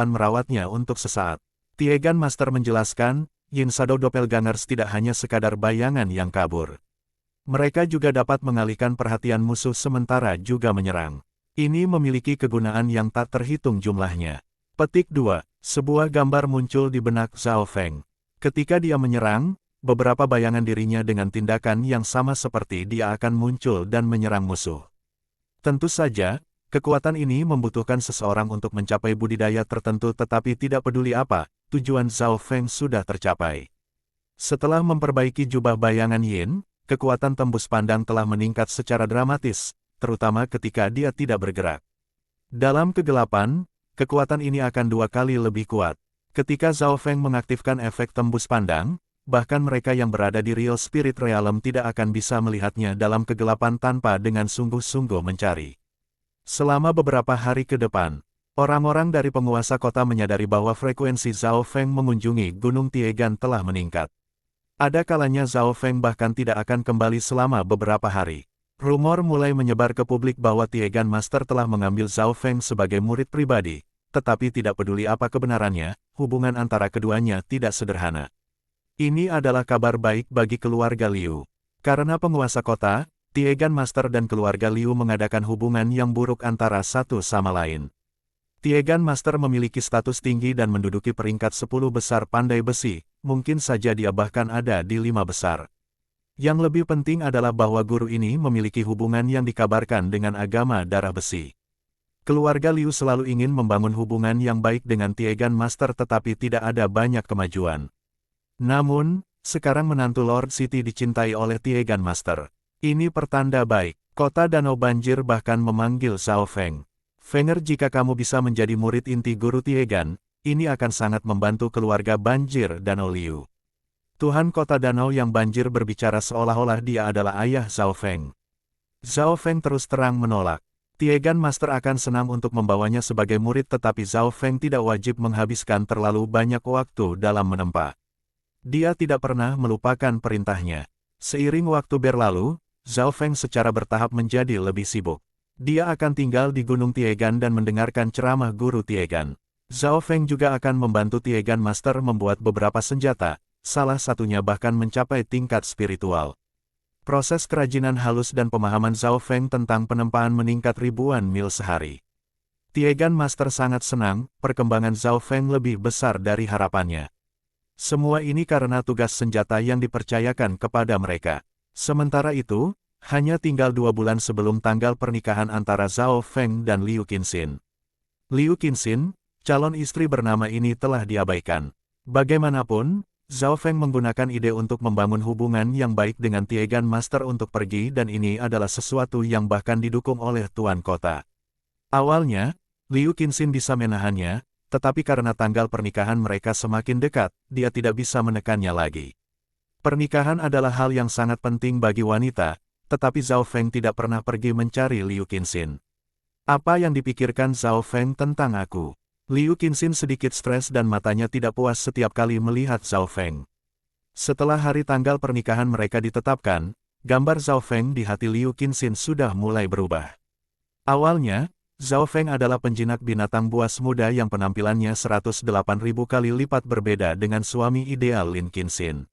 merawatnya untuk sesaat. Tiegan Master menjelaskan, Yin Shadow Doppelgangers tidak hanya sekadar bayangan yang kabur. Mereka juga dapat mengalihkan perhatian musuh sementara juga menyerang. Ini memiliki kegunaan yang tak terhitung jumlahnya. Petik 2. Sebuah gambar muncul di benak Zhao Feng. Ketika dia menyerang, beberapa bayangan dirinya dengan tindakan yang sama seperti dia akan muncul dan menyerang musuh. Tentu saja, kekuatan ini membutuhkan seseorang untuk mencapai budidaya tertentu tetapi tidak peduli apa, tujuan Zhao Feng sudah tercapai. Setelah memperbaiki jubah bayangan Yin, kekuatan tembus pandang telah meningkat secara dramatis, terutama ketika dia tidak bergerak. Dalam kegelapan, kekuatan ini akan 2 kali lebih kuat. Ketika Zhao Feng mengaktifkan efek tembus pandang, bahkan mereka yang berada di Real Spirit Realm tidak akan bisa melihatnya dalam kegelapan tanpa dengan sungguh-sungguh mencari. Selama beberapa hari ke depan, orang-orang dari penguasa kota menyadari bahwa frekuensi Zhao Feng mengunjungi Gunung Tiegan telah meningkat. Ada kalanya Zhao Feng bahkan tidak akan kembali selama beberapa hari. Rumor mulai menyebar ke publik bahwa Tiegan Master telah mengambil Zhao Feng sebagai murid pribadi, tetapi tidak peduli apa kebenarannya, hubungan antara keduanya tidak sederhana. Ini adalah kabar baik bagi keluarga Liu. Karena penguasa kota, Tiegan Master dan keluarga Liu mengadakan hubungan yang buruk antara satu sama lain. Tiegan Master memiliki status tinggi dan menduduki peringkat 10 besar pandai besi, mungkin saja dia bahkan ada di 5 besar. Yang lebih penting adalah bahwa guru ini memiliki hubungan yang dikabarkan dengan agama darah besi. Keluarga Liu selalu ingin membangun hubungan yang baik dengan Tiegan Master tetapi tidak ada banyak kemajuan. Namun, sekarang menantu Lord City dicintai oleh Tiegan Master. Ini pertanda baik. Kota Danau Banjir bahkan memanggil Zhao Feng. Fenger, jika kamu bisa menjadi murid inti guru Tiegan, ini akan sangat membantu keluarga Banjir Danau Liu. Tuhan Kota Danau yang banjir berbicara seolah-olah dia adalah ayah Zhao Feng. Zhao Feng terus terang menolak. Tiegan Master akan senang untuk membawanya sebagai murid tetapi Zhao Feng tidak wajib menghabiskan terlalu banyak waktu dalam menempa. Dia tidak pernah melupakan perintahnya. Seiring waktu berlalu, Zhao Feng secara bertahap menjadi lebih sibuk. Dia akan tinggal di Gunung Tiegan dan mendengarkan ceramah guru Tiegan. Zhao Feng juga akan membantu Tiegan Master membuat beberapa senjata, salah satunya bahkan mencapai tingkat spiritual. Proses kerajinan halus dan pemahaman Zhao Feng tentang penempaan meningkat ribuan mil sehari. Tiegan Master sangat senang, perkembangan Zhao Feng lebih besar dari harapannya. Semua ini karena tugas senjata yang dipercayakan kepada mereka. Sementara itu, hanya tinggal 2 bulan sebelum tanggal pernikahan antara Zhao Feng dan Liu Qinxin. Liu Qinxin, calon istri bernama ini telah diabaikan. Bagaimanapun, Zhao Feng menggunakan ide untuk membangun hubungan yang baik dengan Tiegan Master untuk pergi dan ini adalah sesuatu yang bahkan didukung oleh Tuan Kota. Awalnya, Liu Qinxin bisa menahannya, tetapi karena tanggal pernikahan mereka semakin dekat, dia tidak bisa menekannya lagi. Pernikahan adalah hal yang sangat penting bagi wanita, tetapi Zhao Feng tidak pernah pergi mencari Liu Qinxin. Apa yang dipikirkan Zhao Feng tentang aku? Liu Qinxin sedikit stres dan matanya tidak puas setiap kali melihat Zhao Feng. Setelah hari tanggal pernikahan mereka ditetapkan, gambar Zhao Feng di hati Liu Qinxin sudah mulai berubah. Awalnya, Zhao Feng adalah penjinak binatang buas muda yang penampilannya 108.000 kali lipat berbeda dengan suami ideal Lin Qinxin.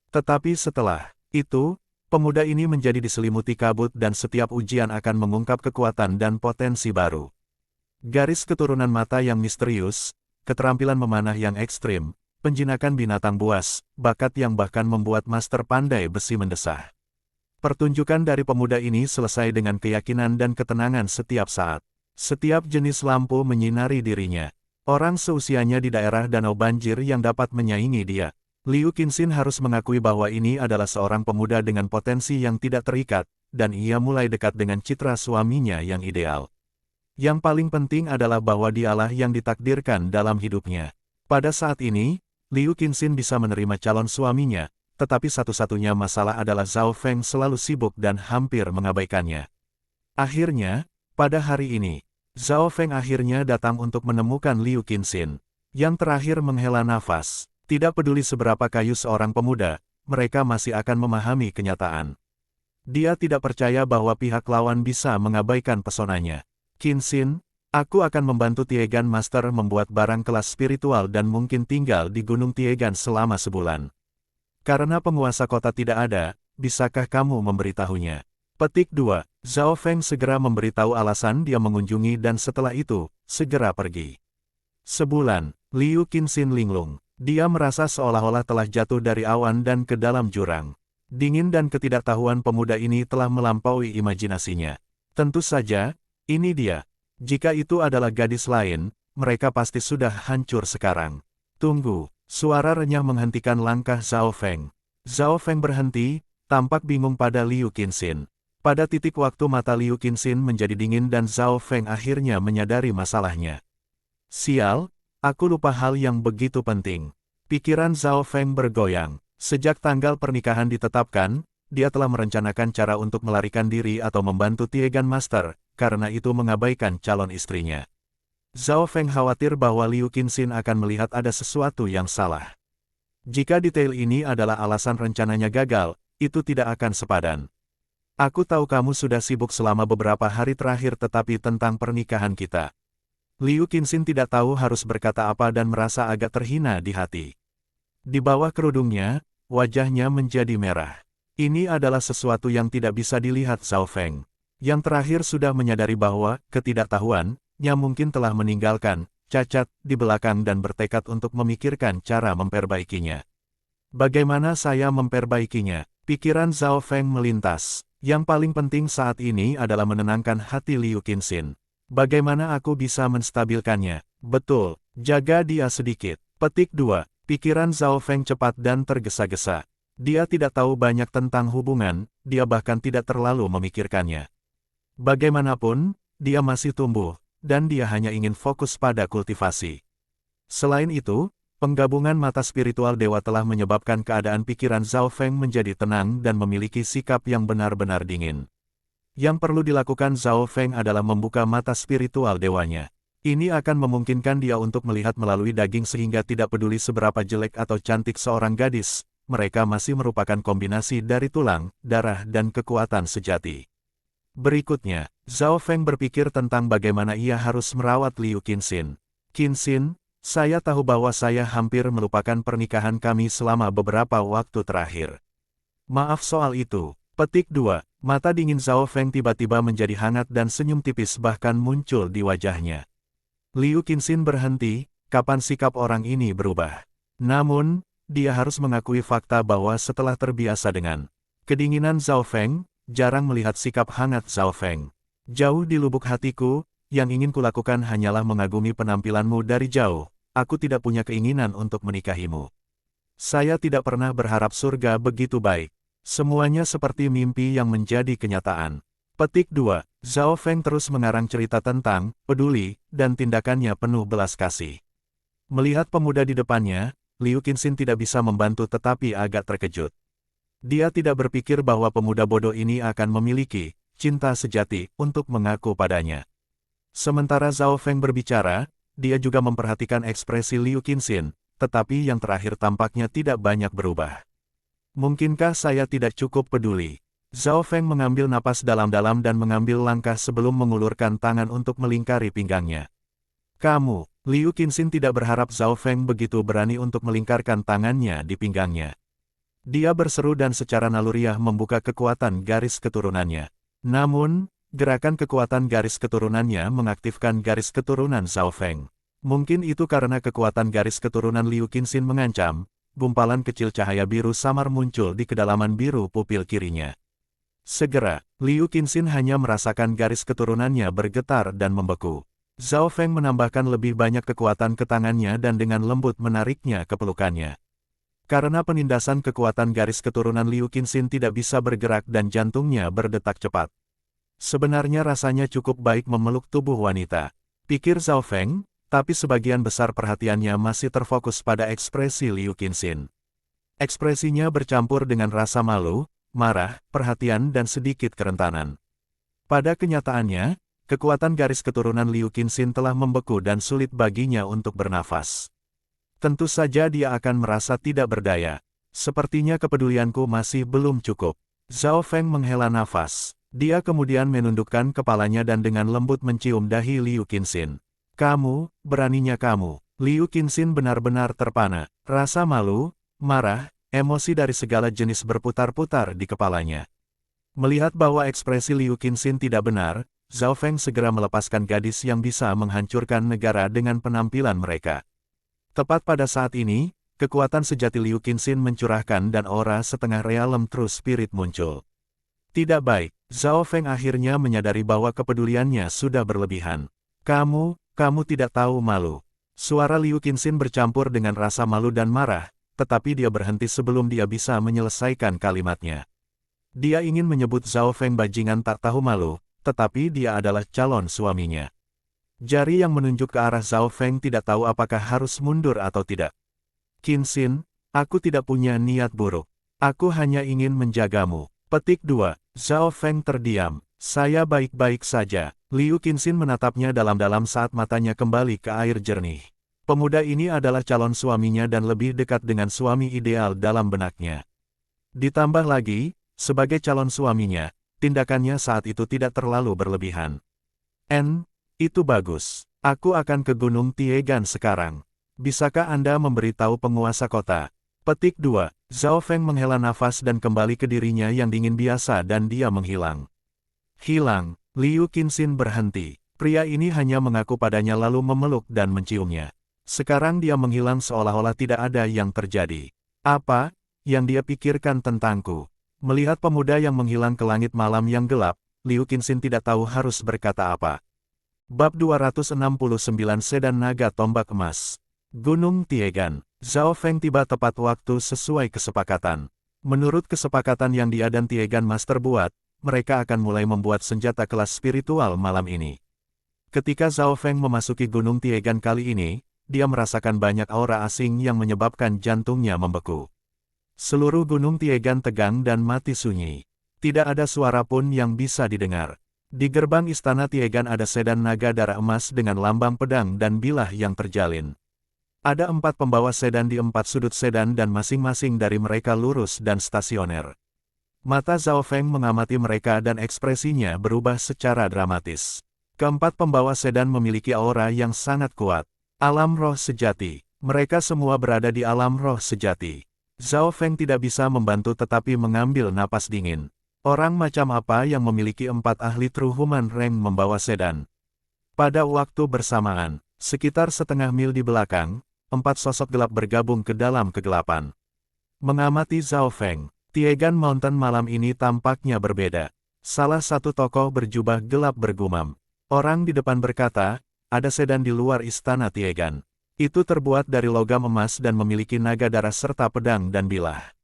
Tetapi setelah itu, pemuda ini menjadi diselimuti kabut dan setiap ujian akan mengungkap kekuatan dan potensi baru. Garis keturunan mata yang misterius, keterampilan memanah yang ekstrim, penjinakan binatang buas, bakat yang bahkan membuat master pandai besi mendesah. Pertunjukan dari pemuda ini selesai dengan keyakinan dan ketenangan setiap saat. Setiap jenis lampu menyinari dirinya. Orang seusianya di daerah Danau Banjir yang dapat menyaingi dia. Liu Qinxin harus mengakui bahwa ini adalah seorang pemuda dengan potensi yang tidak terikat, dan ia mulai dekat dengan citra suaminya yang ideal. Yang paling penting adalah bahwa dialah yang ditakdirkan dalam hidupnya. Pada saat ini, Liu Qinxin bisa menerima calon suaminya, tetapi satu-satunya masalah adalah Zhao Feng selalu sibuk dan hampir mengabaikannya. Akhirnya, pada hari ini, Zhao Feng akhirnya datang untuk menemukan Liu Qinxin. Yang terakhir menghela nafas. Tidak peduli seberapa kayu seorang pemuda, mereka masih akan memahami kenyataan. Dia tidak percaya bahwa pihak lawan bisa mengabaikan pesonanya. Qinxin, aku akan membantu Tiegan Master membuat barang kelas spiritual dan mungkin tinggal di Gunung Tiegan selama sebulan. Karena penguasa kota tidak ada, bisakah kamu memberitahunya? Petik 2. Zhao Feng segera memberitahu alasan dia mengunjungi dan setelah itu, segera pergi. Sebulan, Liu Qinxin linglung. Dia merasa seolah-olah telah jatuh dari awan dan ke dalam jurang. Dingin dan ketidaktahuan pemuda ini telah melampaui imajinasinya. Tentu saja, ini dia. Jika itu adalah gadis lain, mereka pasti sudah hancur sekarang. Tunggu, suara renyah menghentikan langkah Zhao Feng. Zhao Feng berhenti, tampak bingung pada Liu Qinxin. Pada titik waktu mata Liu Qinxin menjadi dingin dan Zhao Feng akhirnya menyadari masalahnya. Sial, aku lupa hal yang begitu penting. Pikiran Zhao Feng bergoyang. Sejak tanggal pernikahan ditetapkan, dia telah merencanakan cara untuk melarikan diri atau membantu Tiegan Master, karena itu mengabaikan calon istrinya. Zhao Feng khawatir bahwa Liu Qinxin akan melihat ada sesuatu yang salah. Jika detail ini adalah alasan rencananya gagal, itu tidak akan sepadan. Aku tahu kamu sudah sibuk selama beberapa hari terakhir tetapi tentang pernikahan kita. Liu Qinxin tidak tahu harus berkata apa dan merasa agak terhina di hati. Di bawah kerudungnya, wajahnya menjadi merah. Ini adalah sesuatu yang tidak bisa dilihat Zhao Feng. Yang terakhir sudah menyadari bahwa ketidaktahuannya mungkin telah meninggalkan cacat di belakang dan bertekad untuk memikirkan cara memperbaikinya. Bagaimana saya memperbaikinya? Pikiran Zhao Feng melintas. Yang paling penting saat ini adalah menenangkan hati Liu Qinxin. Bagaimana aku bisa menstabilkannya? Betul, jaga dia sedikit. Petik 2. Pikiran Zhao Feng cepat dan tergesa-gesa. Dia tidak tahu banyak tentang hubungan, dia bahkan tidak terlalu memikirkannya. Bagaimanapun, dia masih tumbuh, dan dia hanya ingin fokus pada kultivasi. Selain itu, penggabungan mata spiritual dewa telah menyebabkan keadaan pikiran Zhao Feng menjadi tenang dan memiliki sikap yang benar-benar dingin. Yang perlu dilakukan Zhao Feng adalah membuka mata spiritual dewanya. Ini akan memungkinkan dia untuk melihat melalui daging sehingga tidak peduli seberapa jelek atau cantik seorang gadis, mereka masih merupakan kombinasi dari tulang, darah dan kekuatan sejati. Berikutnya, Zhao Feng berpikir tentang bagaimana ia harus merawat Liu Qinxin. Qinxin, saya tahu bahwa saya hampir melupakan pernikahan kami selama beberapa waktu terakhir. Maaf soal itu. Petik 2. Mata dingin Zhao Feng tiba-tiba menjadi hangat dan senyum tipis bahkan muncul di wajahnya. Liu Qinxin berhenti, kapan sikap orang ini berubah? Namun, dia harus mengakui fakta bahwa setelah terbiasa dengan kedinginan Zhao Feng, jarang melihat sikap hangat Zhao Feng. Jauh di lubuk hatiku, yang ingin kulakukan hanyalah mengagumi penampilanmu dari jauh. Aku tidak punya keinginan untuk menikahimu. Saya tidak pernah berharap surga begitu baik. Semuanya seperti mimpi yang menjadi kenyataan. Petik 2. Zhao Feng terus mengarang cerita tentang peduli dan tindakannya penuh belas kasih. Melihat pemuda di depannya, Liu Qinxin tidak bisa membantu tetapi agak terkejut. Dia tidak berpikir bahwa pemuda bodoh ini akan memiliki cinta sejati untuk mengaku padanya. Sementara Zhao Feng berbicara, dia juga memperhatikan ekspresi Liu Qinxin, tetapi yang terakhir tampaknya tidak banyak berubah. Mungkinkah saya tidak cukup peduli? Zhao Feng mengambil napas dalam-dalam dan mengambil langkah sebelum mengulurkan tangan untuk melingkari pinggangnya. Kamu, Liu Qinxin tidak berharap Zhao Feng begitu berani untuk melingkarkan tangannya di pinggangnya. Dia berseru dan secara naluriah membuka kekuatan garis keturunannya. Namun, gerakan kekuatan garis keturunannya mengaktifkan garis keturunan Zhao Feng. Mungkin itu karena kekuatan garis keturunan Liu Qinxin mengancam. Gumpalan kecil cahaya biru samar muncul di kedalaman biru pupil kirinya. Segera, Liu Qinxin hanya merasakan garis keturunannya bergetar dan membeku. Zhao Feng menambahkan lebih banyak kekuatan ke tangannya dan dengan lembut menariknya ke pelukannya. Karena penindasan kekuatan garis keturunan Liu Qinxin tidak bisa bergerak dan jantungnya berdetak cepat. Sebenarnya rasanya cukup baik memeluk tubuh wanita, pikir Zhao Feng. Tapi sebagian besar perhatiannya masih terfokus pada ekspresi Liu Qinxin. Ekspresinya bercampur dengan rasa malu, marah, perhatian dan sedikit kerentanan. Pada kenyataannya, kekuatan garis keturunan Liu Qinxin telah membeku dan sulit baginya untuk bernafas. Tentu saja dia akan merasa tidak berdaya. Sepertinya kepedulianku masih belum cukup. Zhao Feng menghela nafas. Dia kemudian menundukkan kepalanya dan dengan lembut mencium dahi Liu Qinxin. Kamu, beraninya kamu. Liu Qinxin benar-benar terpana. Rasa malu, marah, emosi dari segala jenis berputar-putar di kepalanya. Melihat bahwa ekspresi Liu Qinxin tidak benar, Zhao Feng segera melepaskan gadis yang bisa menghancurkan negara dengan penampilan mereka. Tepat pada saat ini, kekuatan sejati Liu Qinxin mencurahkan dan aura setengah realem True Spirit muncul. Tidak baik, Zhao Feng akhirnya menyadari bahwa kepeduliannya sudah berlebihan. Kamu tidak tahu malu. Suara Liu Qinxin bercampur dengan rasa malu dan marah, tetapi dia berhenti sebelum dia bisa menyelesaikan kalimatnya. Dia ingin menyebut Zhao Feng bajingan tak tahu malu, tetapi dia adalah calon suaminya. Jari yang menunjuk ke arah Zhao Feng tidak tahu apakah harus mundur atau tidak. Qinxin, aku tidak punya niat buruk. Aku hanya ingin menjagamu. Petik 2. Zhao Feng terdiam. Saya baik-baik saja. Liu Qinxin menatapnya dalam-dalam saat matanya kembali ke air jernih. Pemuda ini adalah calon suaminya dan lebih dekat dengan suami ideal dalam benaknya. Ditambah lagi, sebagai calon suaminya, tindakannya saat itu tidak terlalu berlebihan. Itu bagus. Aku akan ke Gunung Tiegan sekarang. Bisakah Anda memberitahu penguasa kota? Petik 2. Zhao Feng menghela nafas dan kembali ke dirinya yang dingin biasa dan dia menghilang. Hilang. Liu Qinxin berhenti. Pria ini hanya mengaku padanya lalu memeluk dan menciumnya. Sekarang dia menghilang seolah-olah tidak ada yang terjadi. Apa yang dia pikirkan tentangku? Melihat pemuda yang menghilang ke langit malam yang gelap, Liu Qinxin tidak tahu harus berkata apa. Bab 269 Sedan Naga Tombak Emas. Gunung Tiegan. Zhao Feng tiba tepat waktu sesuai kesepakatan. Menurut kesepakatan yang dia dan Tiegan Master buat, mereka akan mulai membuat senjata kelas spiritual malam ini. Ketika Zhao Feng memasuki Gunung Tiegan kali ini, dia merasakan banyak aura asing yang menyebabkan jantungnya membeku. Seluruh Gunung Tiegan tegang dan mati sunyi. Tidak ada suara pun yang bisa didengar. Di gerbang istana Tiegan ada sedan naga darah emas dengan lambang pedang dan bilah yang terjalin. Ada 4 pembawa sedan di 4 sudut sedan dan masing-masing dari mereka lurus dan stasioner. Mata Zhao Feng mengamati mereka dan ekspresinya berubah secara dramatis. Keempat pembawa sedan memiliki aura yang sangat kuat. Alam roh sejati. Mereka semua berada di alam roh sejati. Zhao Feng tidak bisa membantu tetapi mengambil napas dingin. Orang macam apa yang memiliki 4 ahli True Human Rank membawa sedan? Pada waktu bersamaan, sekitar setengah mil di belakang, 4 sosok gelap bergabung ke dalam kegelapan. Mengamati Zhao Feng, Tiegan Mountain malam ini tampaknya berbeda. Salah satu tokoh berjubah gelap bergumam. Orang di depan berkata, ada sedan di luar istana Tiegan. Itu terbuat dari logam emas dan memiliki naga darah serta pedang dan bilah.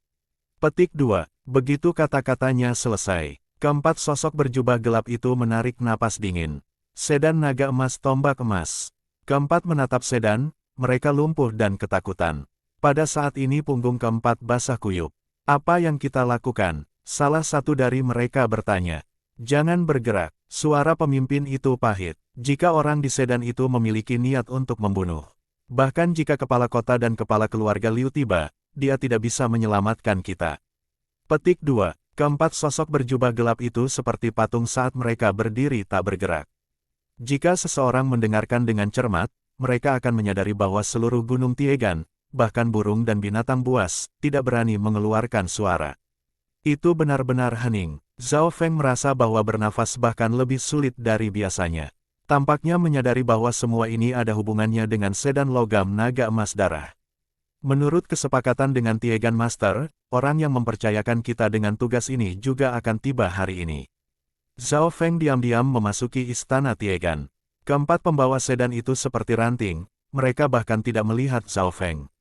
Petik 2. Begitu kata-katanya selesai, keempat sosok berjubah gelap itu menarik napas dingin. Sedan naga emas tombak emas. Keempat menatap sedan, mereka lumpuh dan ketakutan. Pada saat ini punggung keempat basah kuyup. Apa yang kita lakukan? Salah satu dari mereka bertanya. Jangan bergerak, suara pemimpin itu pahit. Jika orang di sedan itu memiliki niat untuk membunuh. Bahkan jika kepala kota dan kepala keluarga Liu tiba, dia tidak bisa menyelamatkan kita. Petik 2. Keempat sosok berjubah gelap itu seperti patung saat mereka berdiri tak bergerak. Jika seseorang mendengarkan dengan cermat, mereka akan menyadari bahwa seluruh Gunung Tiegan, bahkan burung dan binatang buas, tidak berani mengeluarkan suara. Itu benar-benar hening. Zhao Feng merasa bahwa bernafas bahkan lebih sulit dari biasanya. Tampaknya menyadari bahwa semua ini ada hubungannya dengan sedan logam naga emas darah. Menurut kesepakatan dengan Tiegan Master, orang yang mempercayakan kita dengan tugas ini juga akan tiba hari ini. Zhao Feng diam-diam memasuki istana Tiegan. Keempat pembawa sedan itu seperti ranting, mereka bahkan tidak melihat Zhao Feng.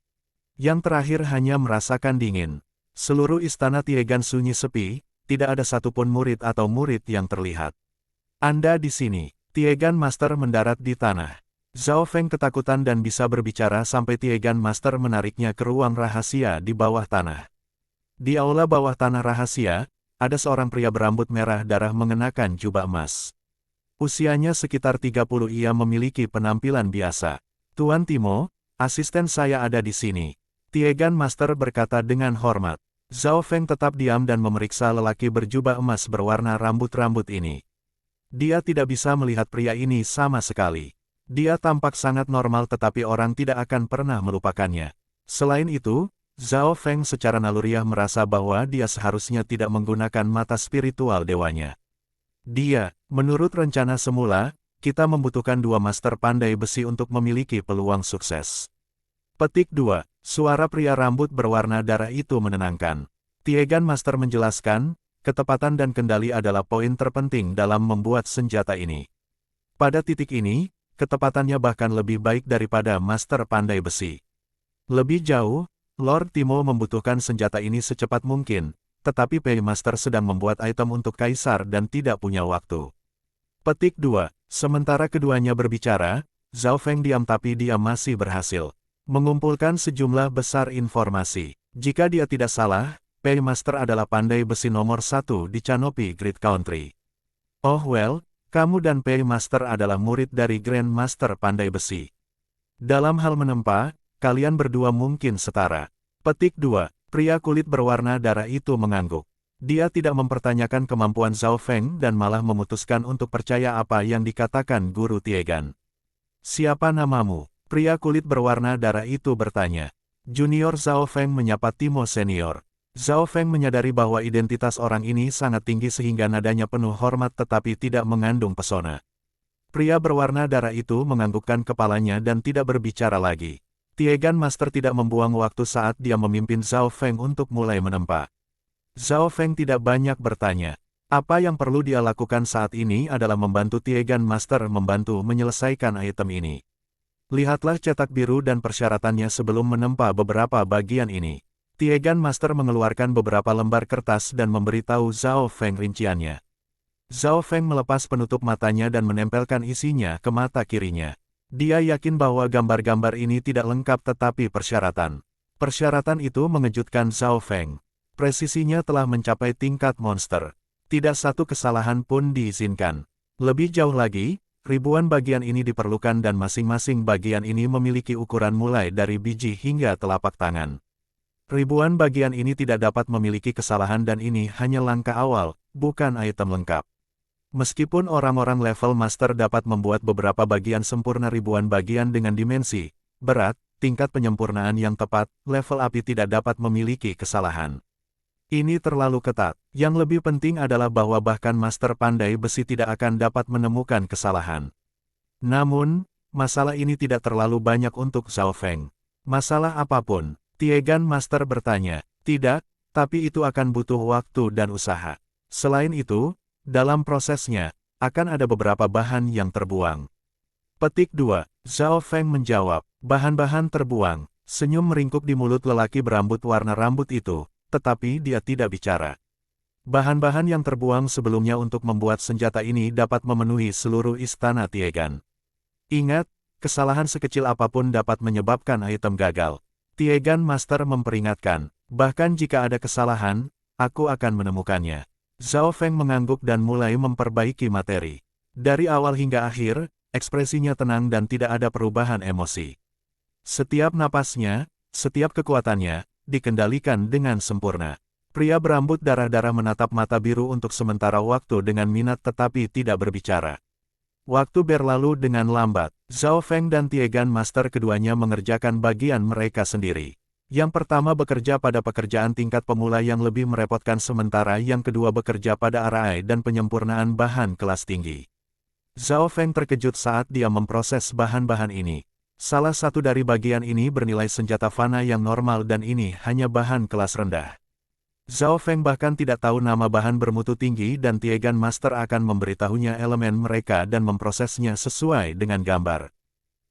Yang terakhir hanya merasakan dingin. Seluruh istana Tiegan sunyi sepi, tidak ada satupun murid atau murid yang terlihat. Anda di sini. Tiegan Master mendarat di tanah. Zhao Feng ketakutan dan bisa berbicara sampai Tiegan Master menariknya ke ruang rahasia di bawah tanah. Di aula bawah tanah rahasia, ada seorang pria berambut merah darah mengenakan jubah emas. Usianya sekitar 30, ia memiliki penampilan biasa. Tuan Timo, asisten saya ada di sini. Tiegan Master berkata dengan hormat. Zhao Feng tetap diam dan memeriksa lelaki berjubah emas berwarna rambut-rambut ini. Dia tidak bisa melihat pria ini sama sekali. Dia tampak sangat normal tetapi orang tidak akan pernah melupakannya. Selain itu, Zhao Feng secara naluriah merasa bahwa dia seharusnya tidak menggunakan mata spiritual dewanya. Menurut rencana semula, kita membutuhkan 2 master pandai besi untuk memiliki peluang sukses. Petik 2. Suara pria rambut berwarna darah itu menenangkan. Tiegan Master menjelaskan, ketepatan dan kendali adalah poin terpenting dalam membuat senjata ini. Pada titik ini, ketepatannya bahkan lebih baik daripada master pandai besi. Lebih jauh, Lord Timo membutuhkan senjata ini secepat mungkin, tetapi Pei Master sedang membuat item untuk Kaisar dan tidak punya waktu. Petik 2. Sementara keduanya berbicara, Zhao Feng diam tapi dia masih berhasil mengumpulkan sejumlah besar informasi. Jika dia tidak salah, Pei Master adalah pandai besi nomor 1 di Canopy Great Country. Oh well, kamu dan Pei Master adalah murid dari Grand Master Pandai Besi. Dalam hal menempa, kalian berdua mungkin setara. Petik 2. Pria kulit berwarna darah itu mengangguk. Dia tidak mempertanyakan kemampuan Zhao Feng dan malah memutuskan untuk percaya apa yang dikatakan Guru Tiegan. Siapa namamu? Pria kulit berwarna darah itu bertanya. Junior Zhao Feng menyapa Timo Senior. Zhao Feng menyadari bahwa identitas orang ini sangat tinggi sehingga nadanya penuh hormat tetapi tidak mengandung pesona. Pria berwarna darah itu menganggukkan kepalanya dan tidak berbicara lagi. Tiegan Master tidak membuang waktu saat dia memimpin Zhao Feng untuk mulai menempa. Zhao Feng tidak banyak bertanya. Apa yang perlu dia lakukan saat ini adalah membantu Tiegan Master membantu menyelesaikan item ini. Lihatlah cetak biru dan persyaratannya sebelum menempa beberapa bagian ini. Tiegan Master mengeluarkan beberapa lembar kertas dan memberitahu Zhao Feng rinciannya. Zhao Feng melepas penutup matanya dan menempelkan isinya ke mata kirinya. Dia yakin bahwa gambar-gambar ini tidak lengkap tetapi persyaratan. Persyaratan itu mengejutkan Zhao Feng. Presisinya telah mencapai tingkat monster. Tidak satu kesalahan pun diizinkan. Lebih jauh lagi, ribuan bagian ini diperlukan dan masing-masing bagian ini memiliki ukuran mulai dari biji hingga telapak tangan. Ribuan bagian ini tidak dapat memiliki kesalahan dan ini hanya langkah awal, bukan item lengkap. Meskipun orang-orang level master dapat membuat beberapa bagian sempurna ribuan bagian dengan dimensi, berat, tingkat penyempurnaan yang tepat, level api tidak dapat memiliki kesalahan. Ini terlalu ketat. Yang lebih penting adalah bahwa bahkan master pandai besi tidak akan dapat menemukan kesalahan. Namun, masalah ini tidak terlalu banyak untuk Zhao Feng. Masalah apapun? Tiegan Master bertanya. Tidak, tapi itu akan butuh waktu dan usaha. Selain itu, dalam prosesnya, akan ada beberapa bahan yang terbuang. Petik 2. Zhao Feng menjawab. Bahan-bahan terbuang. Senyum meringkuk di mulut lelaki berambut warna rambut itu. Tetapi dia tidak bicara. Bahan-bahan yang terbuang sebelumnya untuk membuat senjata ini dapat memenuhi seluruh istana Tiegan. Ingat, kesalahan sekecil apapun dapat menyebabkan item gagal. Tiegan Master memperingatkan, bahkan jika ada kesalahan, aku akan menemukannya. Zhao Feng mengangguk dan mulai memperbaiki materi. Dari awal hingga akhir, ekspresinya tenang dan tidak ada perubahan emosi. Setiap napasnya, setiap kekuatannya, dikendalikan dengan sempurna. Pria berambut darah-darah menatap mata biru untuk sementara waktu dengan minat tetapi tidak berbicara. Waktu berlalu dengan lambat. Zhao Feng dan Tiegan Master keduanya mengerjakan bagian mereka sendiri. Yang pertama bekerja pada pekerjaan tingkat pemula yang lebih merepotkan sementara yang kedua bekerja pada arai dan penyempurnaan bahan kelas tinggi. Zhao Feng terkejut saat dia memproses bahan-bahan ini. Salah satu dari bagian ini bernilai senjata fana yang normal dan ini hanya bahan kelas rendah. Zhao Feng bahkan tidak tahu nama bahan bermutu tinggi dan Tiegan Master akan memberitahunya elemen mereka dan memprosesnya sesuai dengan gambar.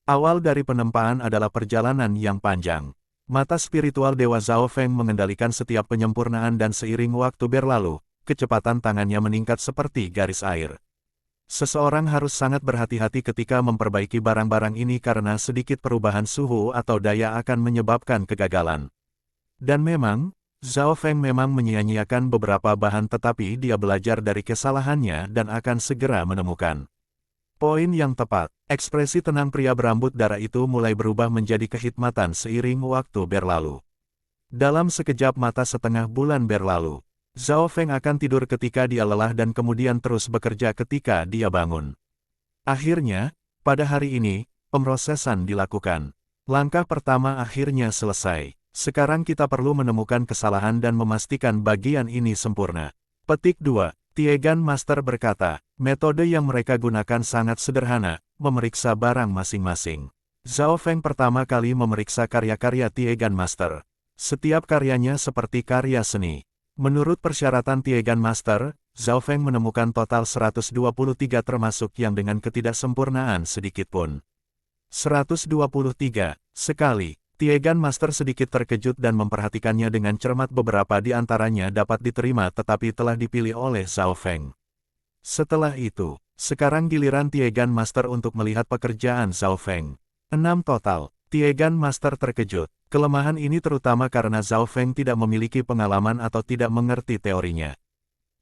Awal dari penempaan adalah perjalanan yang panjang. Mata spiritual Dewa Zhao Feng mengendalikan setiap penyempurnaan dan seiring waktu berlalu, kecepatan tangannya meningkat seperti garis air. Seseorang harus sangat berhati-hati ketika memperbaiki barang-barang ini karena sedikit perubahan suhu atau daya akan menyebabkan kegagalan. Dan memang, Zhao Feng memang menyia-nyiakan beberapa bahan tetapi dia belajar dari kesalahannya dan akan segera menemukan poin yang tepat. Ekspresi tenang pria berambut darah itu mulai berubah menjadi kehikmatan seiring waktu berlalu. Dalam sekejap mata setengah bulan berlalu. Zhao Feng akan tidur ketika dia lelah dan kemudian terus bekerja ketika dia bangun. Akhirnya, pada hari ini, pemrosesan dilakukan. Langkah pertama akhirnya selesai. Sekarang kita perlu menemukan kesalahan dan memastikan bagian ini sempurna. Petik 2. Tiegan Master berkata, metode yang mereka gunakan sangat sederhana, memeriksa barang masing-masing. Zhao Feng pertama kali memeriksa karya-karya Tiegan Master. Setiap karyanya seperti karya seni. Menurut persyaratan Tiegan Master, Zhao Feng menemukan total 123 termasuk yang dengan ketidaksempurnaan sedikitpun. 123. Sekali, Tiegan Master sedikit terkejut dan memperhatikannya dengan cermat beberapa di antaranya dapat diterima tetapi telah dipilih oleh Zhao Feng. Setelah itu, sekarang giliran Tiegan Master untuk melihat pekerjaan Zhao Feng. 6 total. Tiegan Master terkejut. Kelemahan ini terutama karena Zhao Feng tidak memiliki pengalaman atau tidak mengerti teorinya.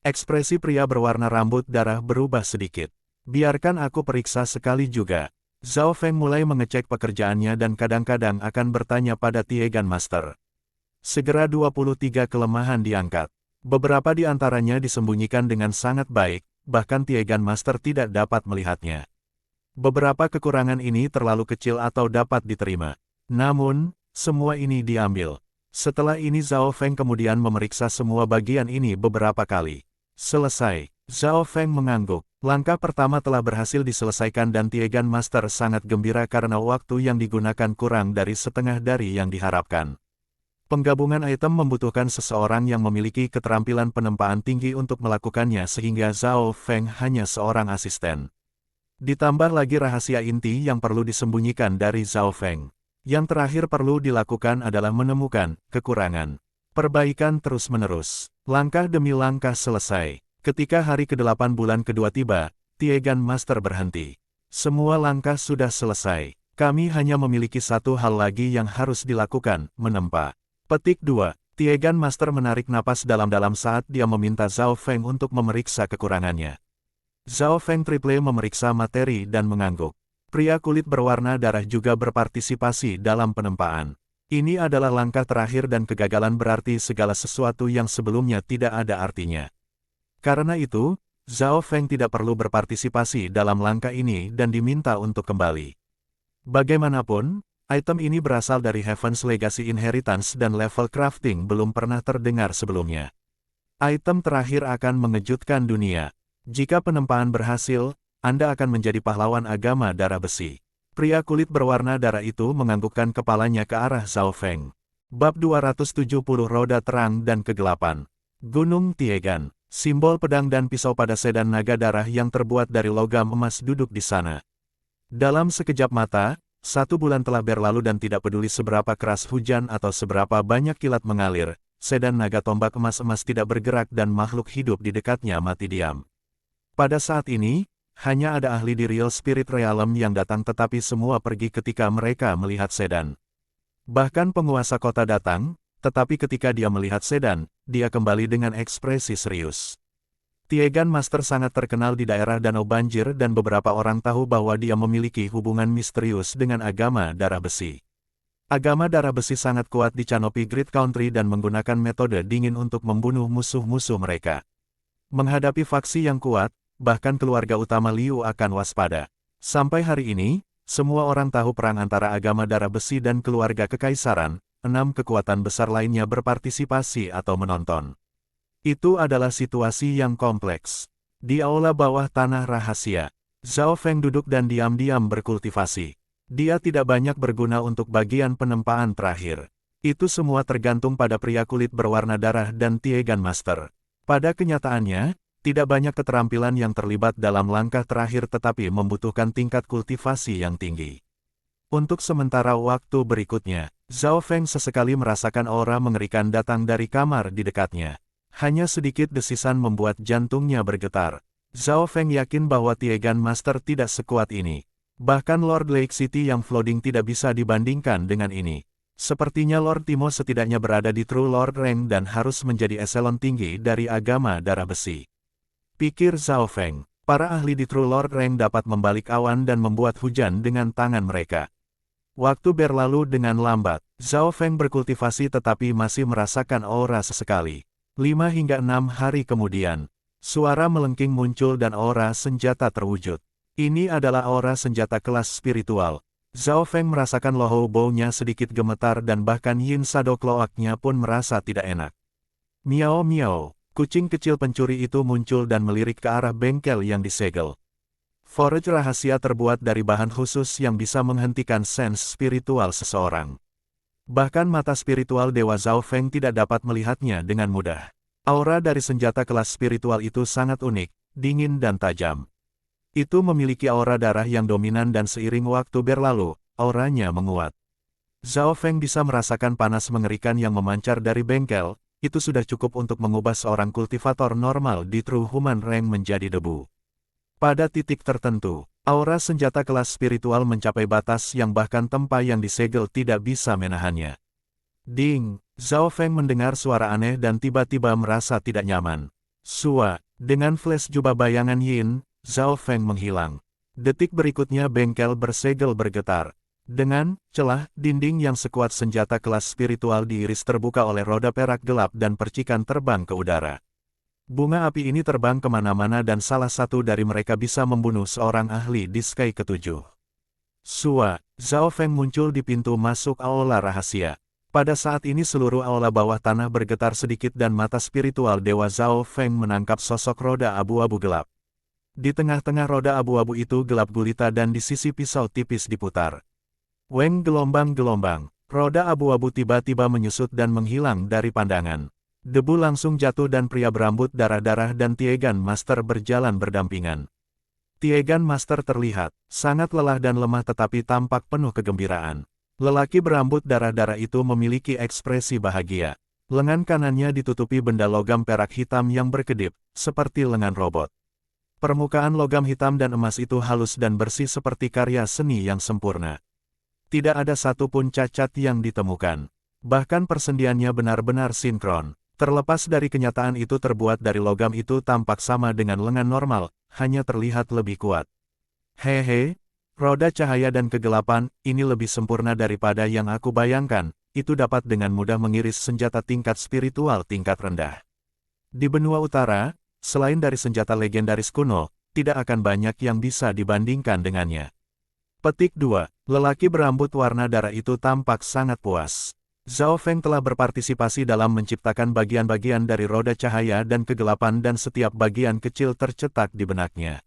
Ekspresi pria berwarna rambut darah berubah sedikit. Biarkan aku periksa sekali juga. Zhao Feng mulai mengecek pekerjaannya dan kadang-kadang akan bertanya pada Tiegan Master. Segera 23 kelemahan diangkat. Beberapa di antaranya disembunyikan dengan sangat baik, bahkan Tiegan Master tidak dapat melihatnya. Beberapa kekurangan ini terlalu kecil atau dapat diterima. Namun, semua ini diambil. Setelah ini Zhao Feng kemudian memeriksa semua bagian ini beberapa kali. Selesai. Zhao Feng mengangguk. Langkah pertama telah berhasil diselesaikan dan Tiegan Master sangat gembira karena waktu yang digunakan kurang dari setengah dari yang diharapkan. Penggabungan item membutuhkan seseorang yang memiliki keterampilan penempaan tinggi untuk melakukannya sehingga Zhao Feng hanya seorang asisten. Ditambah lagi rahasia inti yang perlu disembunyikan dari Zhao Feng. Yang terakhir perlu dilakukan adalah menemukan kekurangan. Perbaikan terus-menerus. Langkah demi langkah selesai. Ketika hari ke-8 bulan kedua tiba, Tiegan Master berhenti. Semua langkah sudah selesai. Kami hanya memiliki satu hal lagi yang harus dilakukan, menempa. Petik 2. Tiegan Master menarik napas dalam-dalam saat dia meminta Zhao Feng untuk memeriksa kekurangannya. Zhao Feng triple memeriksa materi dan mengangguk. Pria kulit berwarna darah juga berpartisipasi dalam penempaan. Ini adalah langkah terakhir dan kegagalan berarti segala sesuatu yang sebelumnya tidak ada artinya. Karena itu, Zhao Feng tidak perlu berpartisipasi dalam langkah ini dan diminta untuk kembali. Bagaimanapun, item ini berasal dari Heaven's Legacy Inheritance dan level crafting belum pernah terdengar sebelumnya. Item terakhir akan mengejutkan dunia. Jika penempaan berhasil, Anda akan menjadi pahlawan agama darah besi. Pria kulit berwarna darah itu menganggukkan kepalanya ke arah Zhao Feng. Bab 270 Roda Terang dan Kegelapan. Gunung Tiegan. Simbol pedang dan pisau pada sedan naga darah yang terbuat dari logam emas duduk di sana. Dalam sekejap mata, 1 bulan telah berlalu dan tidak peduli seberapa keras hujan atau seberapa banyak kilat mengalir, sedan naga tombak emas-emas tidak bergerak dan makhluk hidup di dekatnya mati diam. Pada saat ini, hanya ada ahli di Real Spirit Realm yang datang tetapi semua pergi ketika mereka melihat sedan. Bahkan penguasa kota datang, tetapi ketika dia melihat sedan, dia kembali dengan ekspresi serius. Tiegan Master sangat terkenal di daerah Danau Banjir dan beberapa orang tahu bahwa dia memiliki hubungan misterius dengan agama darah besi. Agama darah besi sangat kuat di Canopy Great Country dan menggunakan metode dingin untuk membunuh musuh-musuh mereka. Menghadapi faksi yang kuat, bahkan keluarga utama Liu akan waspada. Sampai hari ini, semua orang tahu perang antara agama darah besi dan keluarga kekaisaran, 6 kekuatan besar lainnya berpartisipasi atau menonton. Itu adalah situasi yang kompleks. Di aula bawah tanah rahasia, Zhao Feng duduk dan diam-diam berkultivasi. Dia tidak banyak berguna untuk bagian penempaan terakhir. Itu semua tergantung pada pria kulit berwarna darah dan Tiegan Master. Pada kenyataannya, tidak banyak keterampilan yang terlibat dalam langkah terakhir tetapi membutuhkan tingkat kultivasi yang tinggi. Untuk sementara waktu berikutnya, Zhao Feng sesekali merasakan aura mengerikan datang dari kamar di dekatnya. Hanya sedikit desisan membuat jantungnya bergetar. Zhao Feng yakin bahwa Tiegan Master tidak sekuat ini. Bahkan Lord Lake City yang flooding tidak bisa dibandingkan dengan ini. Sepertinya Lord Timo setidaknya berada di True Lord Rank dan harus menjadi eselon tinggi dari agama darah besi. Pikir Zhao Feng, para ahli di True Lord Rank dapat membalik awan dan membuat hujan dengan tangan mereka. Waktu berlalu dengan lambat. Zhao Feng berkultivasi tetapi masih merasakan aura sesekali. 5 hingga 6 hari kemudian, suara melengking muncul dan aura senjata terwujud. Ini adalah aura senjata kelas spiritual. Zhao Feng merasakan loho baunya sedikit gemetar dan bahkan Yin Shadow Cloak-nya pun merasa tidak enak. Miao miao, kucing kecil pencuri itu muncul dan melirik ke arah bengkel yang disegel. Forge rahasia terbuat dari bahan khusus yang bisa menghentikan sense spiritual seseorang. Bahkan mata spiritual Dewa Zhao Feng tidak dapat melihatnya dengan mudah. Aura dari senjata kelas spiritual itu sangat unik, dingin dan tajam. Itu memiliki aura darah yang dominan dan seiring waktu berlalu, auranya menguat. Zhao Feng bisa merasakan panas mengerikan yang memancar dari bengkel, itu sudah cukup untuk mengubah seorang kultivator normal di True Human Rank menjadi debu. Pada titik tertentu, aura senjata kelas spiritual mencapai batas yang bahkan tempa yang disegel tidak bisa menahannya. Ding! Zhao Feng mendengar suara aneh dan tiba-tiba merasa tidak nyaman. Sua! Dengan flash jubah bayangan Yin, Zhao Feng menghilang. Detik berikutnya bengkel bersegel bergetar. Dengan celah, dinding yang sekuat senjata kelas spiritual diiris terbuka oleh roda perak gelap dan percikan terbang ke udara. Bunga api ini terbang kemana-mana dan salah satu dari mereka bisa membunuh seorang ahli di Sky ke-7. Sua, Zhao Feng muncul di pintu masuk aula rahasia. Pada saat ini seluruh aula bawah tanah bergetar sedikit dan mata spiritual Dewa Zhao Feng menangkap sosok roda abu-abu gelap. Di tengah-tengah roda abu-abu itu gelap gulita dan di sisi pisau tipis diputar. Weng gelombang-gelombang, roda abu-abu tiba-tiba menyusut dan menghilang dari pandangan. Debu langsung jatuh dan pria berambut darah-darah dan Tiegan Master berjalan berdampingan. Tiegan Master terlihat sangat lelah dan lemah tetapi tampak penuh kegembiraan. Lelaki berambut darah-darah itu memiliki ekspresi bahagia. Lengan kanannya ditutupi benda logam perak hitam yang berkedip, seperti lengan robot. Permukaan logam hitam dan emas itu halus dan bersih seperti karya seni yang sempurna. Tidak ada satupun cacat yang ditemukan. Bahkan persendiannya benar-benar sinkron. Terlepas dari kenyataan itu terbuat dari logam itu tampak sama dengan lengan normal, hanya terlihat lebih kuat. Hehe, roda cahaya dan kegelapan, ini lebih sempurna daripada yang aku bayangkan, itu dapat dengan mudah mengiris senjata tingkat spiritual tingkat rendah. Di benua utara, selain dari senjata legendaris kuno, tidak akan banyak yang bisa dibandingkan dengannya. Petik 2. Lelaki berambut warna darah itu tampak sangat puas. Zhao Feng telah berpartisipasi dalam menciptakan bagian-bagian dari roda cahaya dan kegelapan dan setiap bagian kecil tercetak di benaknya.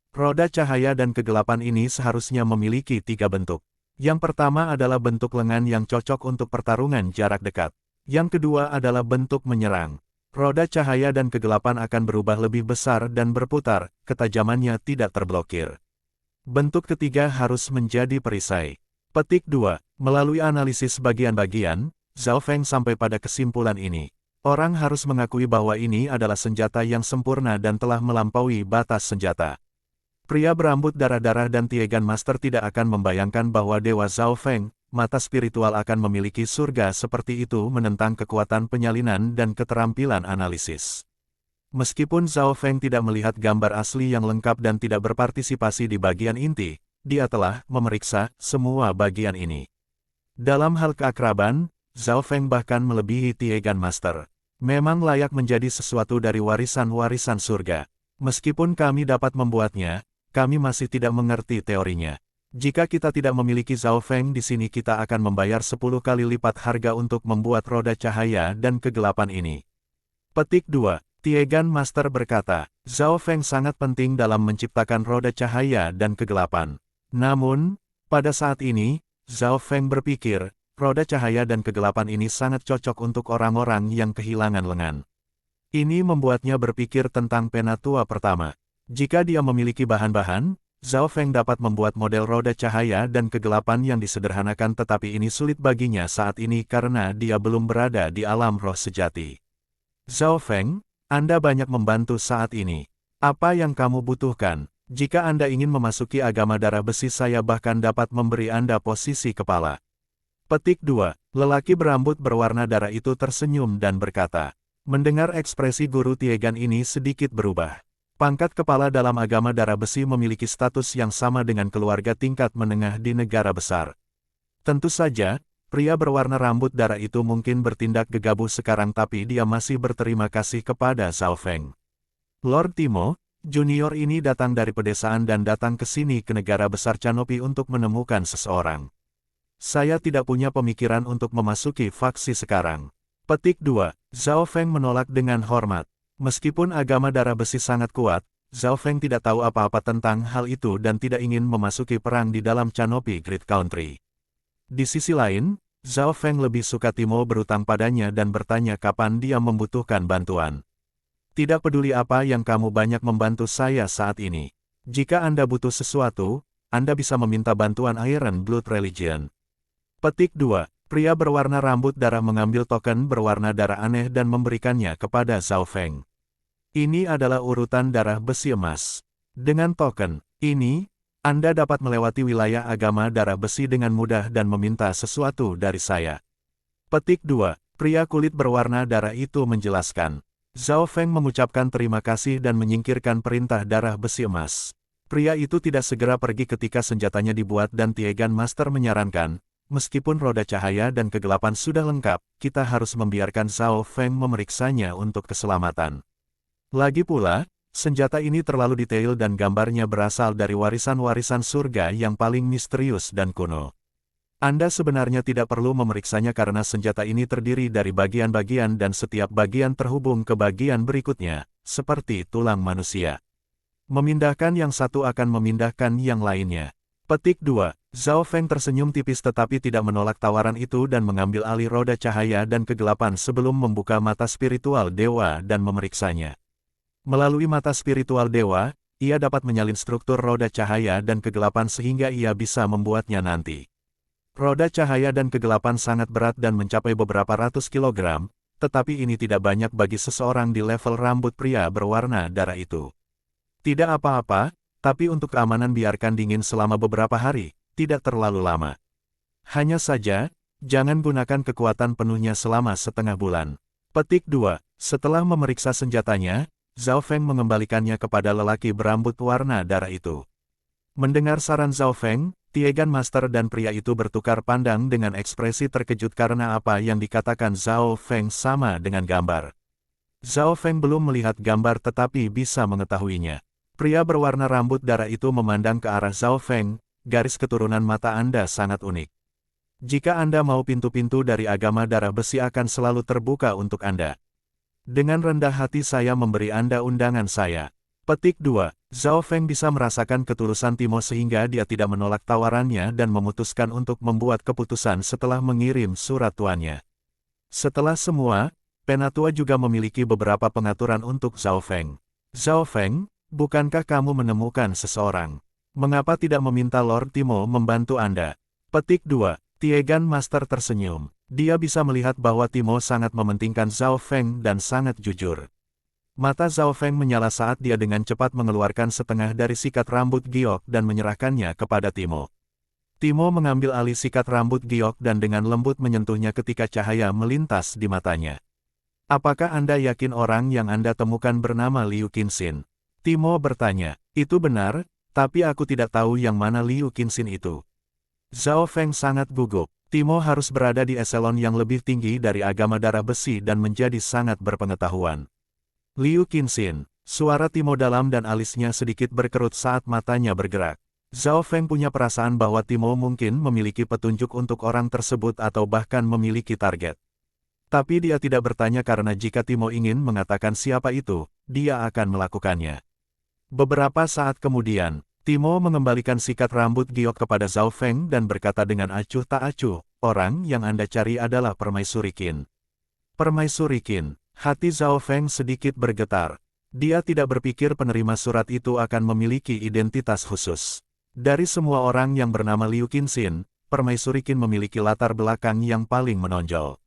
Roda cahaya dan kegelapan ini seharusnya memiliki 3 bentuk. Yang pertama adalah bentuk lengan yang cocok untuk pertarungan jarak dekat. Yang kedua adalah bentuk menyerang. Roda cahaya dan kegelapan akan berubah lebih besar dan berputar, ketajamannya tidak terblokir. Bentuk ketiga harus menjadi perisai. Petik 2. Melalui analisis bagian-bagian, Zhao Feng sampai pada kesimpulan ini. Orang harus mengakui bahwa ini adalah senjata yang sempurna dan telah melampaui batas senjata. Pria berambut darah-darah dan Tiegan Master tidak akan membayangkan bahwa Dewa Zhao Feng, mata spiritual akan memiliki surga seperti itu menentang kekuatan penyalinan dan keterampilan analisis. Meskipun Zhao Feng tidak melihat gambar asli yang lengkap dan tidak berpartisipasi di bagian inti, dia telah memeriksa semua bagian ini. Dalam hal keakraban, Zhao Feng bahkan melebihi Tiegan Master. Memang layak menjadi sesuatu dari warisan-warisan surga. Meskipun kami dapat membuatnya, kami masih tidak mengerti teorinya. Jika kita tidak memiliki Zhao Feng di sini kita akan membayar 10 kali lipat harga untuk membuat roda cahaya dan kegelapan ini. Petik 2. Tiegan Master berkata, Zhao Feng sangat penting dalam menciptakan roda cahaya dan kegelapan. Namun, pada saat ini, Zhao Feng berpikir, roda cahaya dan kegelapan ini sangat cocok untuk orang-orang yang kehilangan lengan. Ini membuatnya berpikir tentang penatua pertama. Jika dia memiliki bahan-bahan, Zhao Feng dapat membuat model roda cahaya dan kegelapan yang disederhanakan tetapi ini sulit baginya saat ini karena dia belum berada di alam roh sejati. Zhao Feng, Anda banyak membantu saat ini. Apa yang kamu butuhkan? Jika Anda ingin memasuki agama darah besi saya bahkan dapat memberi Anda posisi kepala. Petik 2. Lelaki berambut berwarna darah itu tersenyum dan berkata. Mendengar ekspresi guru Tiegan ini sedikit berubah. Pangkat kepala dalam agama darah besi memiliki status yang sama dengan keluarga tingkat menengah di negara besar. Tentu saja, pria berwarna rambut darah itu mungkin bertindak gegabah sekarang tapi dia masih berterima kasih kepada Zhao Feng. Lord Timo, Junior ini datang dari pedesaan dan datang ke sini ke negara besar Canopi untuk menemukan seseorang. Saya tidak punya pemikiran untuk memasuki faksi sekarang. Petik 2. Zhao Feng menolak dengan hormat. Meskipun agama darah besi sangat kuat, Zhao Feng tidak tahu apa-apa tentang hal itu dan tidak ingin memasuki perang di dalam Canopi Great Country. Di sisi lain, Zhao Feng lebih suka Timo berutang padanya dan bertanya kapan dia membutuhkan bantuan. Tidak peduli apa yang kamu banyak membantu saya saat ini. Jika Anda butuh sesuatu, Anda bisa meminta bantuan Iron Blood Religion. Petik 2. Pria berwarna rambut darah mengambil token berwarna darah aneh dan memberikannya kepada Zhao Feng. Ini adalah urutan darah besi emas. Dengan token ini, Anda dapat melewati wilayah agama darah besi dengan mudah dan meminta sesuatu dari saya. Petik 2. Pria kulit berwarna darah itu menjelaskan. Zhao Feng mengucapkan terima kasih dan menyingkirkan perintah darah besi emas. Pria itu tidak segera pergi ketika senjatanya dibuat dan Tiegan Master menyarankan, meskipun roda cahaya dan kegelapan sudah lengkap, kita harus membiarkan Zhao Feng memeriksanya untuk keselamatan. Lagi pula, Senjata ini terlalu detail dan gambarnya berasal dari warisan-warisan surga yang paling misterius dan kuno. Anda sebenarnya tidak perlu memeriksanya karena senjata ini terdiri dari bagian-bagian dan setiap bagian terhubung ke bagian berikutnya, seperti tulang manusia. Memindahkan yang satu akan memindahkan yang lainnya. Petik 2. Zhao Feng tersenyum tipis tetapi tidak menolak tawaran itu dan mengambil alih roda cahaya dan kegelapan sebelum membuka mata spiritual dewa dan memeriksanya. Melalui mata spiritual dewa, ia dapat menyalin struktur roda cahaya dan kegelapan sehingga ia bisa membuatnya nanti. Roda cahaya dan kegelapan sangat berat dan mencapai beberapa ratus kilogram, tetapi ini tidak banyak bagi seseorang di level rambut pria berwarna darah itu. Tidak apa-apa, tapi untuk keamanan biarkan dingin selama beberapa hari, tidak terlalu lama. Hanya saja, jangan gunakan kekuatan penuhnya selama setengah bulan. Petik 2. Setelah memeriksa senjatanya, Zhao Feng mengembalikannya kepada lelaki berambut warna darah itu. Mendengar saran Zhao Feng, Tiegan Master dan pria itu bertukar pandang dengan ekspresi terkejut karena apa yang dikatakan Zhao Feng sama dengan gambar. Zhao Feng belum melihat gambar tetapi bisa mengetahuinya. Pria berwarna rambut darah itu memandang ke arah Zhao Feng, garis keturunan mata Anda sangat unik. Jika Anda mau pintu-pintu dari agama darah besi akan selalu terbuka untuk Anda. Dengan rendah hati saya memberi Anda undangan saya. Petik 2. Zhao Feng bisa merasakan ketulusan Timo sehingga dia tidak menolak tawarannya dan memutuskan untuk membuat keputusan setelah mengirim surat tuannya. Setelah semua, Penatua juga memiliki beberapa pengaturan untuk Zhao Feng. Zhao Feng, bukankah kamu menemukan seseorang? Mengapa tidak meminta Lord Timo membantu Anda? Petik 2. Tiegan Master tersenyum. Dia bisa melihat bahwa Timo sangat mementingkan Zhao Feng dan sangat jujur. Mata Zhao Feng menyala saat dia dengan cepat mengeluarkan setengah dari sikat rambut giok dan menyerahkannya kepada Timo. Timo mengambil alih sikat rambut giok dan dengan lembut menyentuhnya ketika cahaya melintas di matanya. Apakah Anda yakin orang yang Anda temukan bernama Liu Qinxin? Timo bertanya. Itu benar, tapi aku tidak tahu yang mana Liu Qinxin itu. Zhao Feng sangat gugup. Timo harus berada di eselon yang lebih tinggi dari agama darah besi dan menjadi sangat berpengetahuan. Liu Qinxin, suara Timo dalam dan alisnya sedikit berkerut saat matanya bergerak. Zhao Feng punya perasaan bahwa Timo mungkin memiliki petunjuk untuk orang tersebut atau bahkan memiliki target. Tapi dia tidak bertanya karena jika Timo ingin mengatakan siapa itu, dia akan melakukannya. Beberapa saat kemudian, Timo mengembalikan sikat rambut giok kepada Zhao Feng dan berkata dengan acuh tak acuh, orang yang Anda cari adalah Permaisuri Qin. Permaisuri Qin, hati Zhao Feng sedikit bergetar. Dia tidak berpikir penerima surat itu akan memiliki identitas khusus. Dari semua orang yang bernama Liu Qinxin, Permaisuri Qin memiliki latar belakang yang paling menonjol.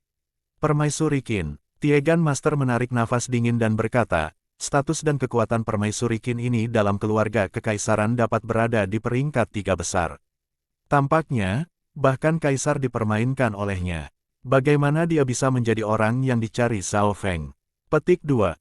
Permaisuri Qin, Tiegan Master menarik nafas dingin dan berkata, status dan kekuatan Permaisuri Qin ini dalam keluarga kekaisaran dapat berada di peringkat 3 besar. Tampaknya, bahkan kaisar dipermainkan olehnya. Bagaimana dia bisa menjadi orang yang dicari Zhao Feng? Petik 2.